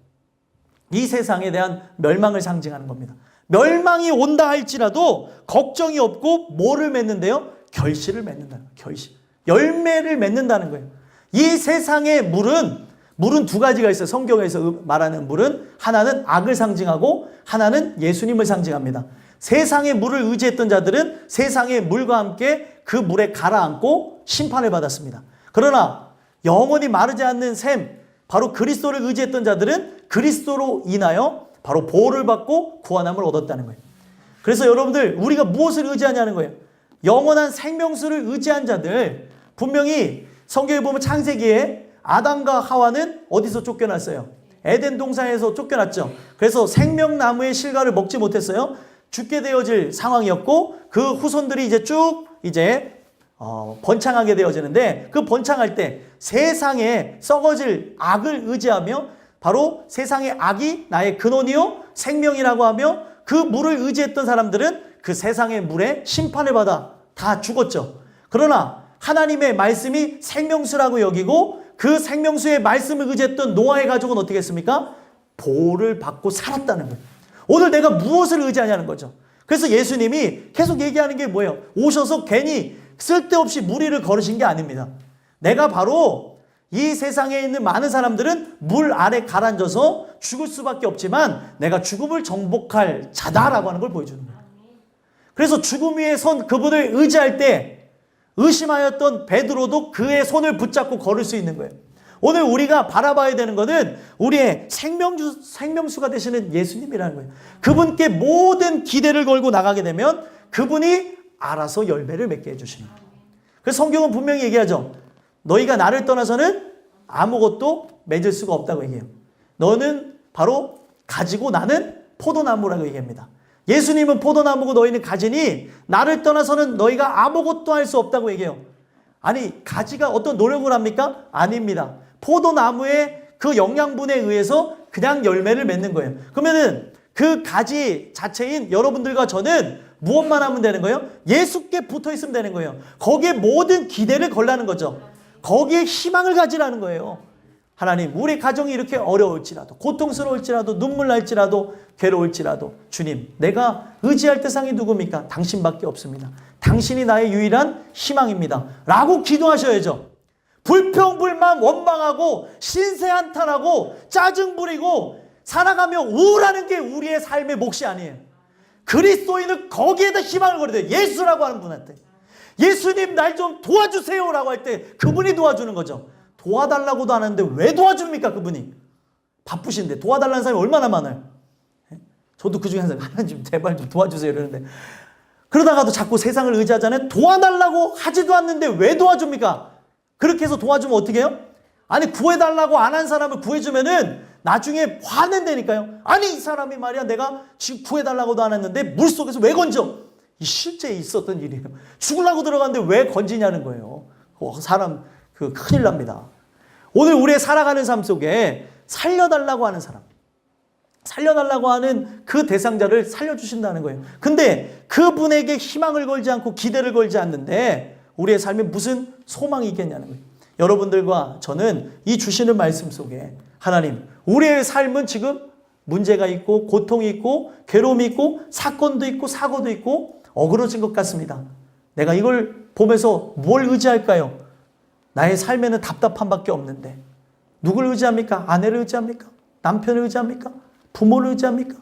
Speaker 1: 이 세상에 대한 멸망을 상징하는 겁니다. 멸망이 온다 할지라도 걱정이 없고 뭐를 맺는데요? 결실을 맺는다는 거예요. 결실. 열매를 맺는다는 거예요. 이 세상의 물은 두 가지가 있어요. 성경에서 말하는 물은 하나는 악을 상징하고 하나는 예수님을 상징합니다. 세상의 물을 의지했던 자들은 세상의 물과 함께 그 물에 가라앉고 심판을 받았습니다. 그러나 영원히 마르지 않는 샘, 바로 그리스도를 의지했던 자들은 그리스도로 인하여 바로 보호를 받고 구원함을 얻었다는 거예요. 그래서 여러분들, 우리가 무엇을 의지하냐는 거예요. 영원한 생명수를 의지한 자들, 분명히 성경에 보면 창세기에 아담과 하와는 어디서 쫓겨났어요? 에덴 동산에서 쫓겨났죠. 그래서 생명나무의 실과를 먹지 못했어요. 죽게 되어질 상황이었고, 그 후손들이 이제 쭉 번창하게 되어지는데, 그 번창할 때 세상에 썩어질 악을 의지하며, 바로 세상의 악이 나의 근원이요 생명이라고 하며, 그 물을 의지했던 사람들은 그 세상의 물에 심판을 받아 다 죽었죠. 그러나 하나님의 말씀이 생명수라고 여기고, 그 생명수의 말씀을 의지했던 노아의 가족은 어떻게 했습니까? 보호를 받고 살았다는 거예요. 오늘 내가 무엇을 의지하냐는 거죠. 그래서 예수님이 계속 얘기하는 게 뭐예요? 오셔서 괜히 쓸데없이 무리를 걸으신 게 아닙니다. 내가 바로 이 세상에 있는 많은 사람들은 물 아래 가라앉아서 죽을 수밖에 없지만 내가 죽음을 정복할 자다라고 하는 걸 보여주는 거예요. 그래서 죽음 위에 선 그분을 의지할 때 의심하였던 베드로도 그의 손을 붙잡고 걸을 수 있는 거예요. 오늘 우리가 바라봐야 되는 것은 우리의 생명수가 되시는 예수님이라는 거예요. 그분께 모든 기대를 걸고 나가게 되면 그분이 알아서 열매를 맺게 해주시는 거예요. 그래서 성경은 분명히 얘기하죠. 너희가 나를 떠나서는 아무것도 맺을 수가 없다고 얘기해요. 너는 바로 가지고 나는 포도나무라고 얘기합니다. 예수님은 포도나무고 너희는 가지니 나를 떠나서는 너희가 아무것도 할 수 없다고 얘기해요. 아니, 가지가 어떤 노력을 합니까? 아닙니다. 포도나무의 그 영양분에 의해서 그냥 열매를 맺는 거예요. 그러면은 그 가지 자체인 여러분들과 저는 무엇만 하면 되는 거예요? 예수께 붙어 있으면 되는 거예요. 거기에 모든 기대를 걸라는 거죠. 거기에 희망을 가지라는 거예요. 하나님, 우리 가정이 이렇게 어려울지라도, 고통스러울지라도, 눈물 날지라도, 괴로울지라도, 주님, 내가 의지할 대상이 누굽니까? 당신밖에 없습니다. 당신이 나의 유일한 희망입니다. 라고 기도하셔야죠. 불평불만 원망하고 신세한탄하고 짜증 부리고 살아가며 우울하는 게 우리의 삶의 몫이 아니에요. 그리스도인은 거기에다 희망을 걸어야 돼요. 예수라고 하는 분한테. 예수님, 날 좀 도와주세요 라고 할 때 그분이 도와주는 거죠. 도와달라고도 안 하는데 왜 도와줍니까? 그분이 바쁘신데. 도와달라는 사람이 얼마나 많아요. 저도 그 중에 한 사람, 하나님 제발 좀 도와주세요 이러는데, 그러다가도 자꾸 세상을 의지하잖아요. 도와달라고 하지도 않는데 왜 도와줍니까? 그렇게 해서 도와주면 어떻게 해요? 아니, 구해달라고 안 한 사람을 구해주면은 나중에 화낸다니까요. 아니, 이 사람이 말이야, 내가 지금 구해달라고도 안 했는데 물속에서 왜 건져? 이 실제 있었던 일이에요. 죽으려고 들어갔는데 왜 건지냐는 거예요. 사람 큰일 납니다. 오늘 우리의 살아가는 삶 속에 살려달라고 하는 사람, 살려달라고 하는 그 대상자를 살려주신다는 거예요. 근데 그분에게 희망을 걸지 않고 기대를 걸지 않는데 우리의 삶에 무슨 소망이 있겠냐는 거예요. 여러분들과 저는 이 주시는 말씀 속에 하나님, 우리의 삶은 지금 문제가 있고 고통이 있고 괴로움이 있고 사건도 있고 사고도 있고 어그러진 것 같습니다. 내가 이걸 보면서 뭘 의지할까요? 나의 삶에는 답답한 밖에 없는데 누굴 의지합니까? 아내를 의지합니까? 남편을 의지합니까? 부모를 의지합니까?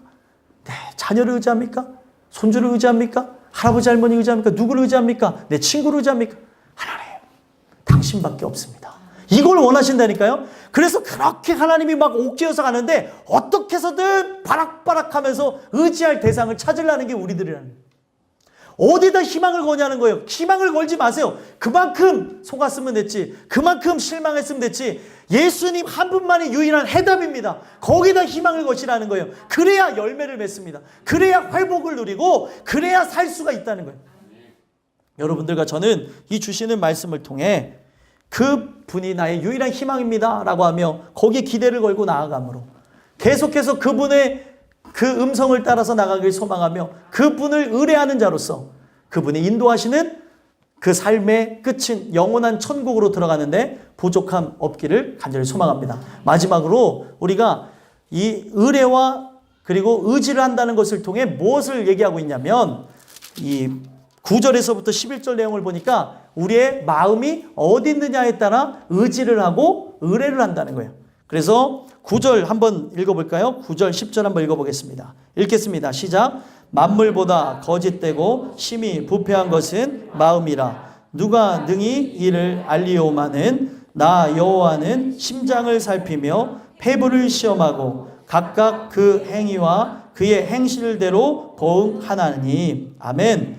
Speaker 1: 네, 자녀를 의지합니까? 손주를 의지합니까? 할아버지 할머니 의지합니까? 누구를 의지합니까? 내 친구를 의지합니까? 하나님, 당신밖에 없습니다. 이걸 원하신다니까요. 그래서 그렇게 하나님이 막 옥죄어서 가는데 어떻게 해서든 바락바락하면서 의지할 대상을 찾으려는 게 우리들이라는 거예요. 어디다 희망을 거냐는 거예요. 희망을 걸지 마세요. 그만큼 속았으면 됐지, 그만큼 실망했으면 됐지, 예수님 한 분만이 유일한 해답입니다. 거기다 희망을 거시라는 거예요. 그래야 열매를 맺습니다. 그래야 회복을 누리고 그래야 살 수가 있다는 거예요. 여러분들과 저는 이 주시는 말씀을 통해 그분이 나의 유일한 희망입니다 라고 하며 거기에 기대를 걸고 나아가므로 계속해서 그분의 그 음성을 따라서 나가길 소망하며 그분을 의뢰하는 자로서 그분이 인도하시는 그 삶의 끝인 영원한 천국으로 들어가는데 부족함 없기를 간절히 소망합니다. 마지막으로 우리가 이 의뢰와 그리고 의지를 한다는 것을 통해 무엇을 얘기하고 있냐면 이 9절에서부터 11절 내용을 보니까 우리의 마음이 어디 있느냐에 따라 의지를 하고 의뢰를 한다는 거예요. 그래서 9절 한번 읽어볼까요? 9절 10절 한번 읽어보겠습니다. 읽겠습니다. 시작. 만물보다 거짓되고 심히 부패한 것은 마음이라. 누가 능히 이를 알리오마는 나 여호와는 심장을 살피며 폐부를 시험하고 각각 그 행위와 그의 행실대로 보응하나니. 아멘.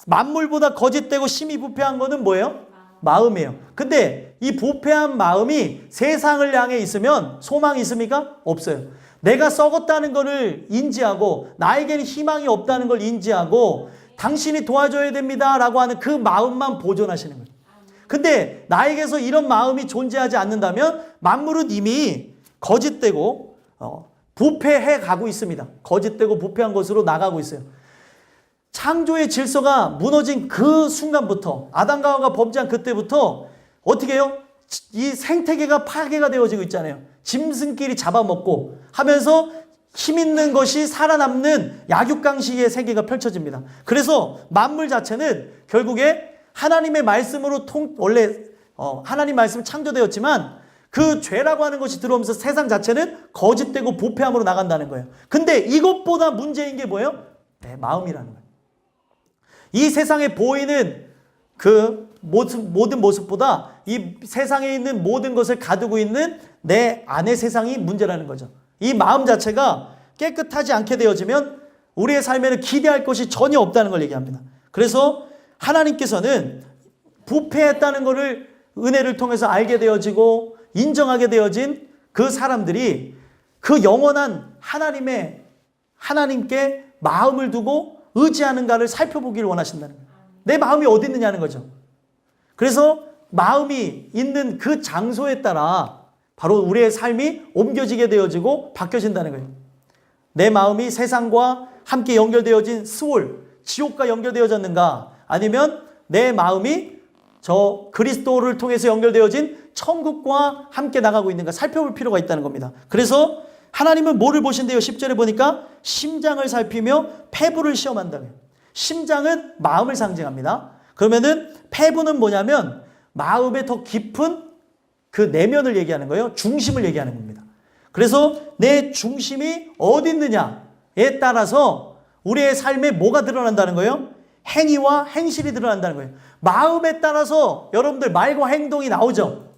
Speaker 1: 만물보다 거짓되고 심히 부패한 것은 뭐예요? 마음이에요. 근데 이 부패한 마음이 세상을 향해 있으면 소망이 있습니까? 없어요. 내가 썩었다는 것을 인지하고 나에게는 희망이 없다는 걸 인지하고 당신이 도와줘야 됩니다 라고 하는 그 마음만 보존하시는 거예요. 근데 나에게서 이런 마음이 존재하지 않는다면 만물은 이미 거짓되고 부패해 가고 있습니다. 거짓되고 부패한 것으로 나가고 있어요. 창조의 질서가 무너진 그 순간부터, 아담과 하와가 범죄한 그때부터 어떻게 해요? 이 생태계가 파괴가 되어지고 있잖아요. 짐승끼리 잡아먹고 하면서 힘 있는 것이 살아남는 약육강식의 세계가 펼쳐집니다. 그래서 만물 자체는 결국에 하나님의 말씀으로 원래 하나님 말씀 창조되었지만 그 죄라고 하는 것이 들어오면서 세상 자체는 거짓되고 부패함으로 나간다는 거예요. 근데 이것보다 문제인 게 뭐예요? 내 마음이라는 거예요. 이 세상에 보이는 그 모든 모습보다 이 세상에 있는 모든 것을 가두고 있는 내 안의 세상이 문제라는 거죠. 이 마음 자체가 깨끗하지 않게 되어지면 우리의 삶에는 기대할 것이 전혀 없다는 걸 얘기합니다. 그래서 하나님께서는 부패했다는 것을 은혜를 통해서 알게 되어지고 인정하게 되어진 그 사람들이 그 영원한 하나님께 마음을 두고 의지하는가를 살펴보기를 원하신다는 거예요. 내 마음이 어디 있느냐는 거죠. 그래서 마음이 있는 그 장소에 따라 바로 우리의 삶이 옮겨지게 되어지고 바뀌어진다는 거예요. 내 마음이 세상과 함께 연결되어진 스올, 지옥과 연결되어졌는가, 아니면 내 마음이 저 그리스도를 통해서 연결되어진 천국과 함께 나가고 있는가 살펴볼 필요가 있다는 겁니다. 그래서 하나님은 뭐를 보신대요? 10절에 보니까 심장을 살피며 폐부를 시험한다고요. 심장은 마음을 상징합니다. 그러면은 폐부는 뭐냐면 마음의 더 깊은 그 내면을 얘기하는 거예요. 중심을 얘기하는 겁니다. 그래서 내 중심이 어디 있느냐에 따라서 우리의 삶에 뭐가 드러난다는 거예요? 행위와 행실이 드러난다는 거예요. 마음에 따라서 여러분들 말과 행동이 나오죠.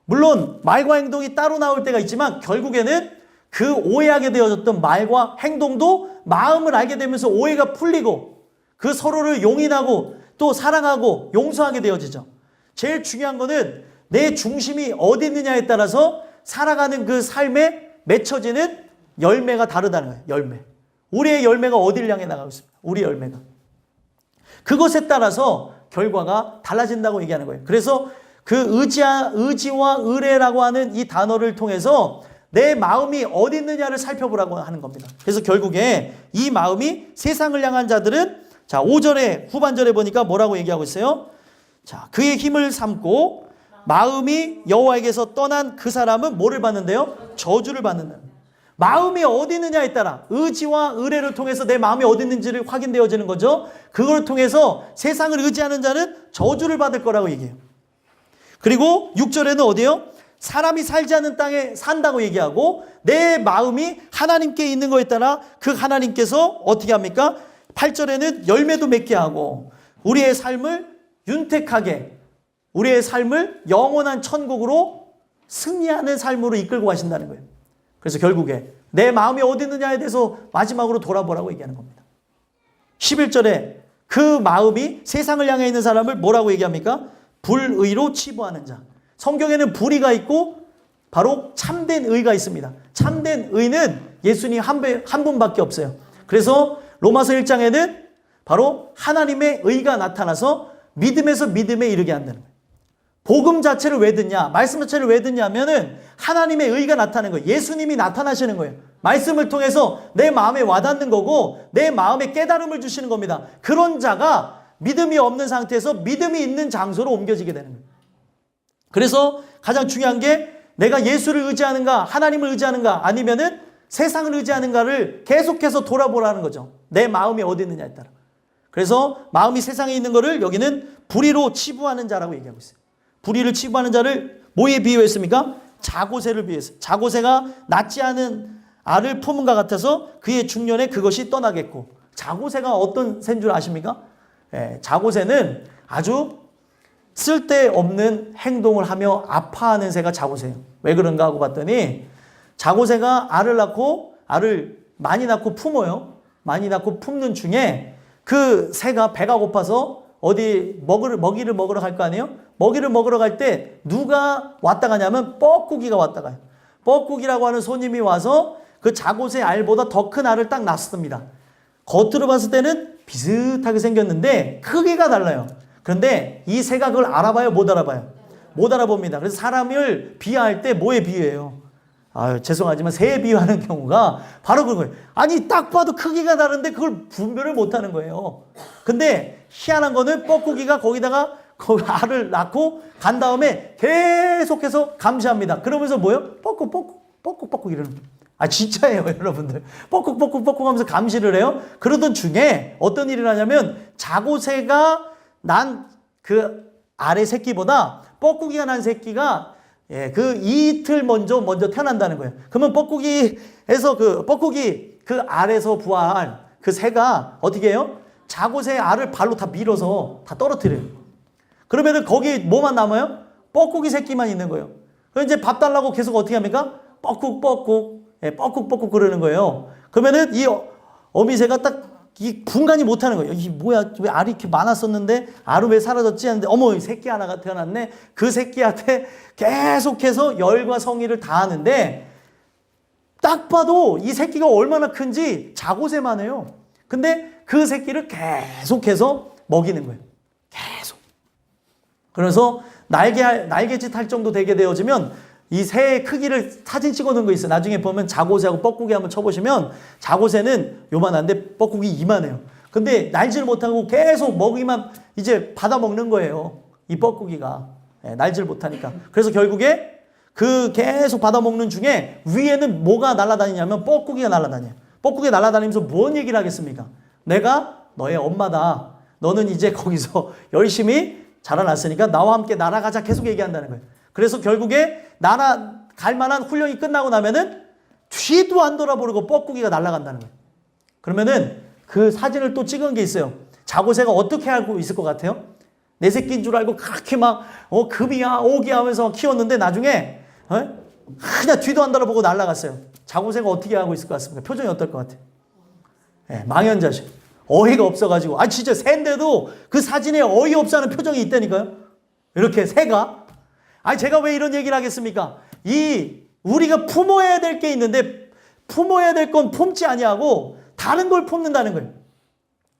Speaker 1: 물론 말과 행동이 따로 나올 때가 있지만 결국에는 그 오해하게 되어졌던 말과 행동도 마음을 알게 되면서 오해가 풀리고 그 서로를 용인하고 또 사랑하고 용서하게 되어지죠. 제일 중요한 거는 내 중심이 어디 있느냐에 따라서 살아가는 그 삶에 맺혀지는 열매가 다르다는 거예요. 열매. 우리의 열매가 어디를 향해 나가고 있습니까? 우리 열매가. 그것에 따라서 결과가 달라진다고 얘기하는 거예요. 그래서 그 의지와 의뢰라고 하는 이 단어를 통해서 내 마음이 어디 있느냐를 살펴보라고 하는 겁니다. 그래서 결국에 이 마음이 세상을 향한 자들은 자 5절에 후반절에 보니까 뭐라고 얘기하고 있어요? 자 그의 힘을 삼고 마음이 여호와에게서 떠난 그 사람은 뭐를 받는데요? 저주를 받는다. 마음이 어디 있느냐에 따라 의지와 의뢰를 통해서 내 마음이 어디 있는지를 확인되어지는 거죠. 그걸 통해서 세상을 의지하는 자는 저주를 받을 거라고 얘기해요. 그리고 6절에는 어디요? 사람이 살지 않는 땅에 산다고 얘기하고 내 마음이 하나님께 있는 거에 따라 그 하나님께서 어떻게 합니까? 8절에는 열매도 맺게 하고 우리의 삶을 윤택하게 우리의 삶을 영원한 천국으로 승리하는 삶으로 이끌고 가신다는 거예요. 그래서 결국에 내 마음이 어디 있느냐에 대해서 마지막으로 돌아보라고 얘기하는 겁니다. 11절에 그 마음이 세상을 향해 있는 사람을 뭐라고 얘기합니까? 불의로 치부하는 자. 성경에는 불의가 있고 바로 참된 의가 있습니다. 참된 의는 예수님 한 분밖에 없어요. 그래서 로마서 1장에는 바로 하나님의 의가 나타나서 믿음에서 믿음에 이르게 한다는 거예요. 복음 자체를 왜 듣냐? 말씀 자체를 왜 듣냐면은 하나님의 의가 나타나는 거예요. 예수님이 나타나시는 거예요. 말씀을 통해서 내 마음에 와닿는 거고 내 마음에 깨달음을 주시는 겁니다. 그런 자가 믿음이 없는 상태에서 믿음이 있는 장소로 옮겨지게 되는 거예요. 그래서 가장 중요한 게 내가 예수를 의지하는가 하나님을 의지하는가 아니면은 세상을 의지하는가를 계속해서 돌아보라는 거죠. 내 마음이 어디 있느냐에 따라. 그래서 마음이 세상에 있는 거를 여기는 불의로 치부하는 자라고 얘기하고 있어요. 불의를 치부하는 자를 뭐에 비유했습니까? 자고새를 비유했어요. 자고새가 낳지 않은 알을 품은가 같아서 그의 중년에 그것이 떠나겠고. 자고새가 어떤 새인 줄 아십니까? 자고새는 아주 쓸데없는 행동을 하며 아파하는 새가 자고새예요. 왜 그런가 하고 봤더니 자고새가 알을 낳고 알을 많이 낳고 품어요. 많이 낳고 품는 중에 그 새가 배가 고파서 어디 먹이를 먹으러 갈 거 아니에요? 먹이를 먹으러 갈 때 누가 왔다 가냐면 뻐꾸기가 왔다 가요. 뻐꾸기라고 하는 손님이 와서 그 자고새 알보다 더 큰 알을 딱 낳습니다. 겉으로 봤을 때는 비슷하게 생겼는데 크기가 달라요. 그런데 이 새가 그걸 알아봐요? 못 알아봐요? 못 알아봅니다. 그래서 사람을 비유할 때 뭐에 비유해요? 죄송하지만 새에 비유하는 경우가 바로 그런 거예요. 아니 딱 봐도 크기가 다른데 그걸 분별을 못하는 거예요. 근데 희한한 거는 뻐꾸기가 거기다가 알을 낳고 간 다음에 계속해서 감시합니다. 그러면서 뭐예요? 뻐꾹 이러는 거예요. 진짜예요 여러분들. 뻐꾹 하면서 감시를 해요. 그러던 중에 어떤 일이 나냐면 자고새가 난 그 알의 새끼보다 뻐꾸기가 난 새끼가 그 이틀 먼저 태어난다는 거예요. 그러면 뻐꾸기에서 뻐꾸기 그 알에서 부화한 그 새가 어떻게 해요? 자고새의 알을 발로 다 밀어서 다 떨어뜨려요. 그러면은 거기 뭐만 남아요? 뻐꾸기 새끼만 있는 거예요. 그럼 이제 밥 달라고 계속 어떻게 합니까? 뻐꾹뻐꾹, 뻐꾹뻐꾹 그러는 거예요. 그러면은 이 어미새가 딱 이 분간이 못하는 거예요. 이 뭐야, 왜 알이 이렇게 많았었는데 알은 왜 사라졌지? 하는데 어머, 새끼 하나가 태어났네. 그 새끼한테 계속해서 열과 성의를 다하는데 딱 봐도 이 새끼가 얼마나 큰지 자고새만 해요. 근데 그 새끼를 계속해서 먹이는 거예요. 계속. 그래서 날개짓 할 정도 되게 되어지면 이 새의 크기를 사진 찍어 놓은 거 있어요. 나중에 보면 자고새하고 뻐꾸기 한번 쳐보시면 자고새는 요만한데 뻐꾸기 이만해요. 근데 날지를 못하고 계속 먹이만 이제 받아 먹는 거예요. 이 뻐꾸기가. 날지를 못하니까. 그래서 결국에 그 계속 받아 먹는 중에 위에는 뭐가 날아다니냐면 뻐꾸기가 날아다녀요. 뻐꾸기가 날아다니면서 뭔 얘기를 하겠습니까? 내가 너의 엄마다. 너는 이제 거기서 열심히 자라났으니까 나와 함께 날아가자 계속 얘기한다는 거예요. 그래서 결국에 갈 만한 훈련이 끝나고 나면은 뒤도 안 돌아보고 뻐꾸기가 날아간다는 거예요. 그러면은 그 사진을 또 찍은 게 있어요. 자고새가 어떻게 알고 있을 것 같아요? 내 새끼인 줄 알고 그렇게 막 금이야 오기 하면서 키웠는데 나중에 그냥 뒤도 안 돌아보고 날아갔어요. 자고새가 어떻게 하고 있을 것 같습니까? 표정이 어떨 것 같아요? 망연자실. 어이가 없어가지고 진짜 새인데도 그 사진에 어이없어 하는 표정이 있다니까요. 이렇게 새가. 제가 왜 이런 얘기를 하겠습니까? 우리가 품어야 될 게 있는데 품어야 될 건 품지 아니하고 다른 걸 품는다는 거예요.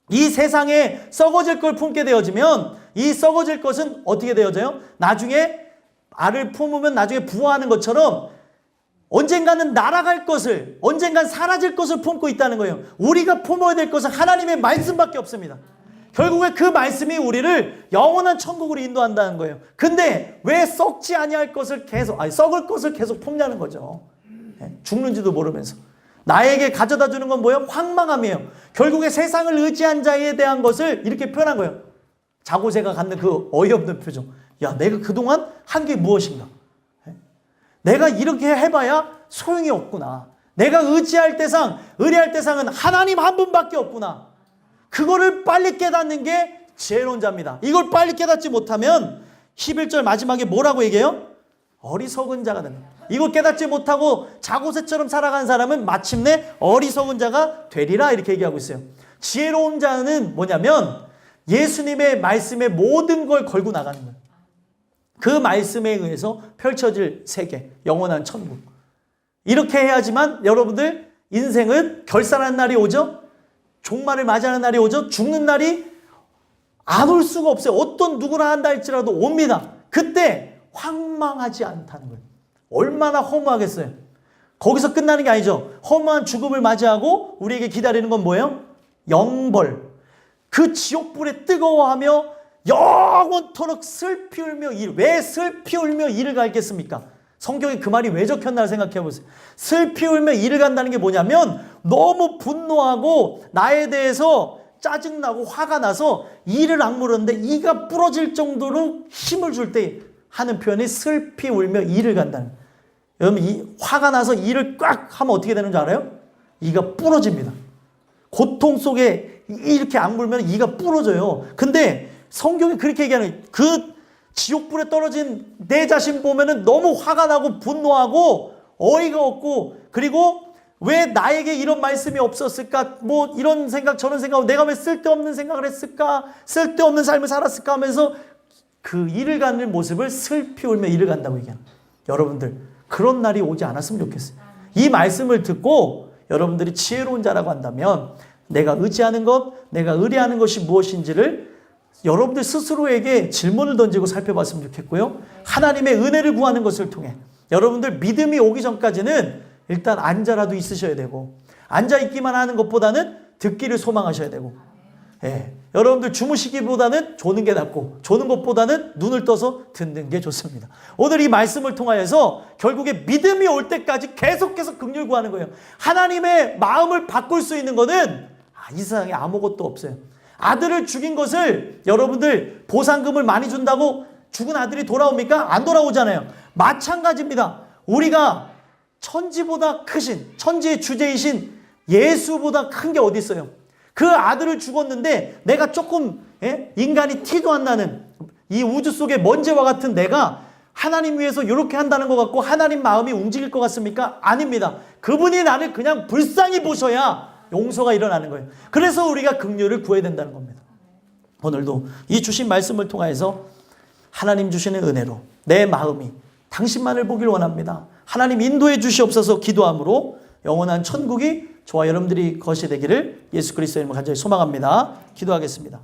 Speaker 1: 이 세상에 썩어질 걸 품게 되어지면 이 썩어질 것은 어떻게 되어져요? 나중에 알을 품으면 나중에 부화하는 것처럼 언젠가는 날아갈 것을, 언젠간 사라질 것을 품고 있다는 거예요. 우리가 품어야 될 것은 하나님의 말씀밖에 없습니다. 결국에 그 말씀이 우리를 영원한 천국으로 인도한다는 거예요. 근데 왜 썩지 아니할 것을 썩을 것을 계속 품냐는 거죠. 죽는지도 모르면서. 나에게 가져다 주는 건 뭐예요? 황망함이에요. 결국에 세상을 의지한 자에 대한 것을 이렇게 표현한 거예요. 자고새가 갖는 그 어이없는 표정. 야, 내가 그동안 한 게 무엇인가? 내가 이렇게 해봐야 소용이 없구나. 내가 의뢰할 대상은 하나님 한 분밖에 없구나. 그거를 빨리 깨닫는 게 지혜로운 자입니다. 이걸 빨리 깨닫지 못하면 11절 마지막에 뭐라고 얘기해요? 어리석은 자가 됩니다. 이걸 깨닫지 못하고 자고새처럼 살아간 사람은 마침내 어리석은 자가 되리라 이렇게 얘기하고 있어요. 지혜로운 자는 뭐냐면 예수님의 말씀에 모든 걸 걸고 나가는 거예요. 그 말씀에 의해서 펼쳐질 세계, 영원한 천국. 이렇게 해야지만 여러분들 인생은 결산하는 날이 오죠. 종말을 맞이하는 날이 오죠. 죽는 날이 안 올 수가 없어요. 어떤 누구나 한다 할지라도 옵니다. 그때 황망하지 않다는 거예요. 얼마나 허무하겠어요. 거기서 끝나는 게 아니죠. 허무한 죽음을 맞이하고 우리에게 기다리는 건 뭐예요? 영벌. 그 지옥불에 뜨거워하며 영원토록 슬피 울며 왜 슬피 울며 이를 갈겠습니까? 성경에 그 말이 왜 적혔나 생각해 보세요. 슬피 울며 이를 간다는 게 뭐냐면 너무 분노하고 나에 대해서 짜증나고 화가 나서 이를 악물었는데 이가 부러질 정도로 힘을 줄 때 하는 표현이 슬피 울며 이를 간다는 거예요. 여러분 화가 나서 이를 꽉 하면 어떻게 되는 줄 알아요? 이가 부러집니다. 고통 속에 이렇게 악물면 이가 부러져요. 근데 성경이 그렇게 얘기하는 그 지옥불에 떨어진 내 자신 보면은 너무 화가 나고 분노하고 어이가 없고 그리고 왜 나에게 이런 말씀이 없었을까? 뭐 이런 생각 저런 생각 내가 왜 쓸데없는 생각을 했을까? 쓸데없는 삶을 살았을까? 하면서 그 이를 가는 모습을 슬피 울며 이를 간다고 얘기합니다. 여러분들 그런 날이 오지 않았으면 좋겠어요. 이 말씀을 듣고 여러분들이 지혜로운 자라고 한다면 내가 의지하는 것, 내가 의뢰하는 것이 무엇인지를 여러분들 스스로에게 질문을 던지고 살펴봤으면 좋겠고요. 하나님의 은혜를 구하는 것을 통해 여러분들 믿음이 오기 전까지는 일단 앉아라도 있으셔야 되고 앉아있기만 하는 것보다는 듣기를 소망하셔야 되고 여러분들 주무시기보다는 조는 게 낫고 조는 것보다는 눈을 떠서 듣는 게 좋습니다. 오늘 이 말씀을 통하여서 결국에 믿음이 올 때까지 계속해서 긍휼 구하는 거예요. 하나님의 마음을 바꿀 수 있는 것은 이 세상에 아무것도 없어요. 아들을 죽인 것을 여러분들 보상금을 많이 준다고 죽은 아들이 돌아옵니까? 안 돌아오잖아요. 마찬가지입니다. 우리가 천지보다 크신, 천지의 주제이신 예수보다 큰 게 어디 있어요? 그 아들을 죽었는데 내가 조금 인간이 티도 안 나는 이 우주 속의 먼지와 같은 내가 하나님 위해서 이렇게 한다는 것 같고 하나님 마음이 움직일 것 같습니까? 아닙니다. 그분이 나를 그냥 불쌍히 보셔야 용서가 일어나는 거예요. 그래서 우리가 긍휼을 구해야 된다는 겁니다. 오늘도 이 주신 말씀을 통해서 하나님 주시는 은혜로 내 마음이 당신만을 보길 원합니다. 하나님 인도해 주시옵소서 기도함으로 영원한 천국이 저와 여러분들이 것이 되기를 예수 그리스도의 이름으로 간절히 소망합니다. 기도하겠습니다.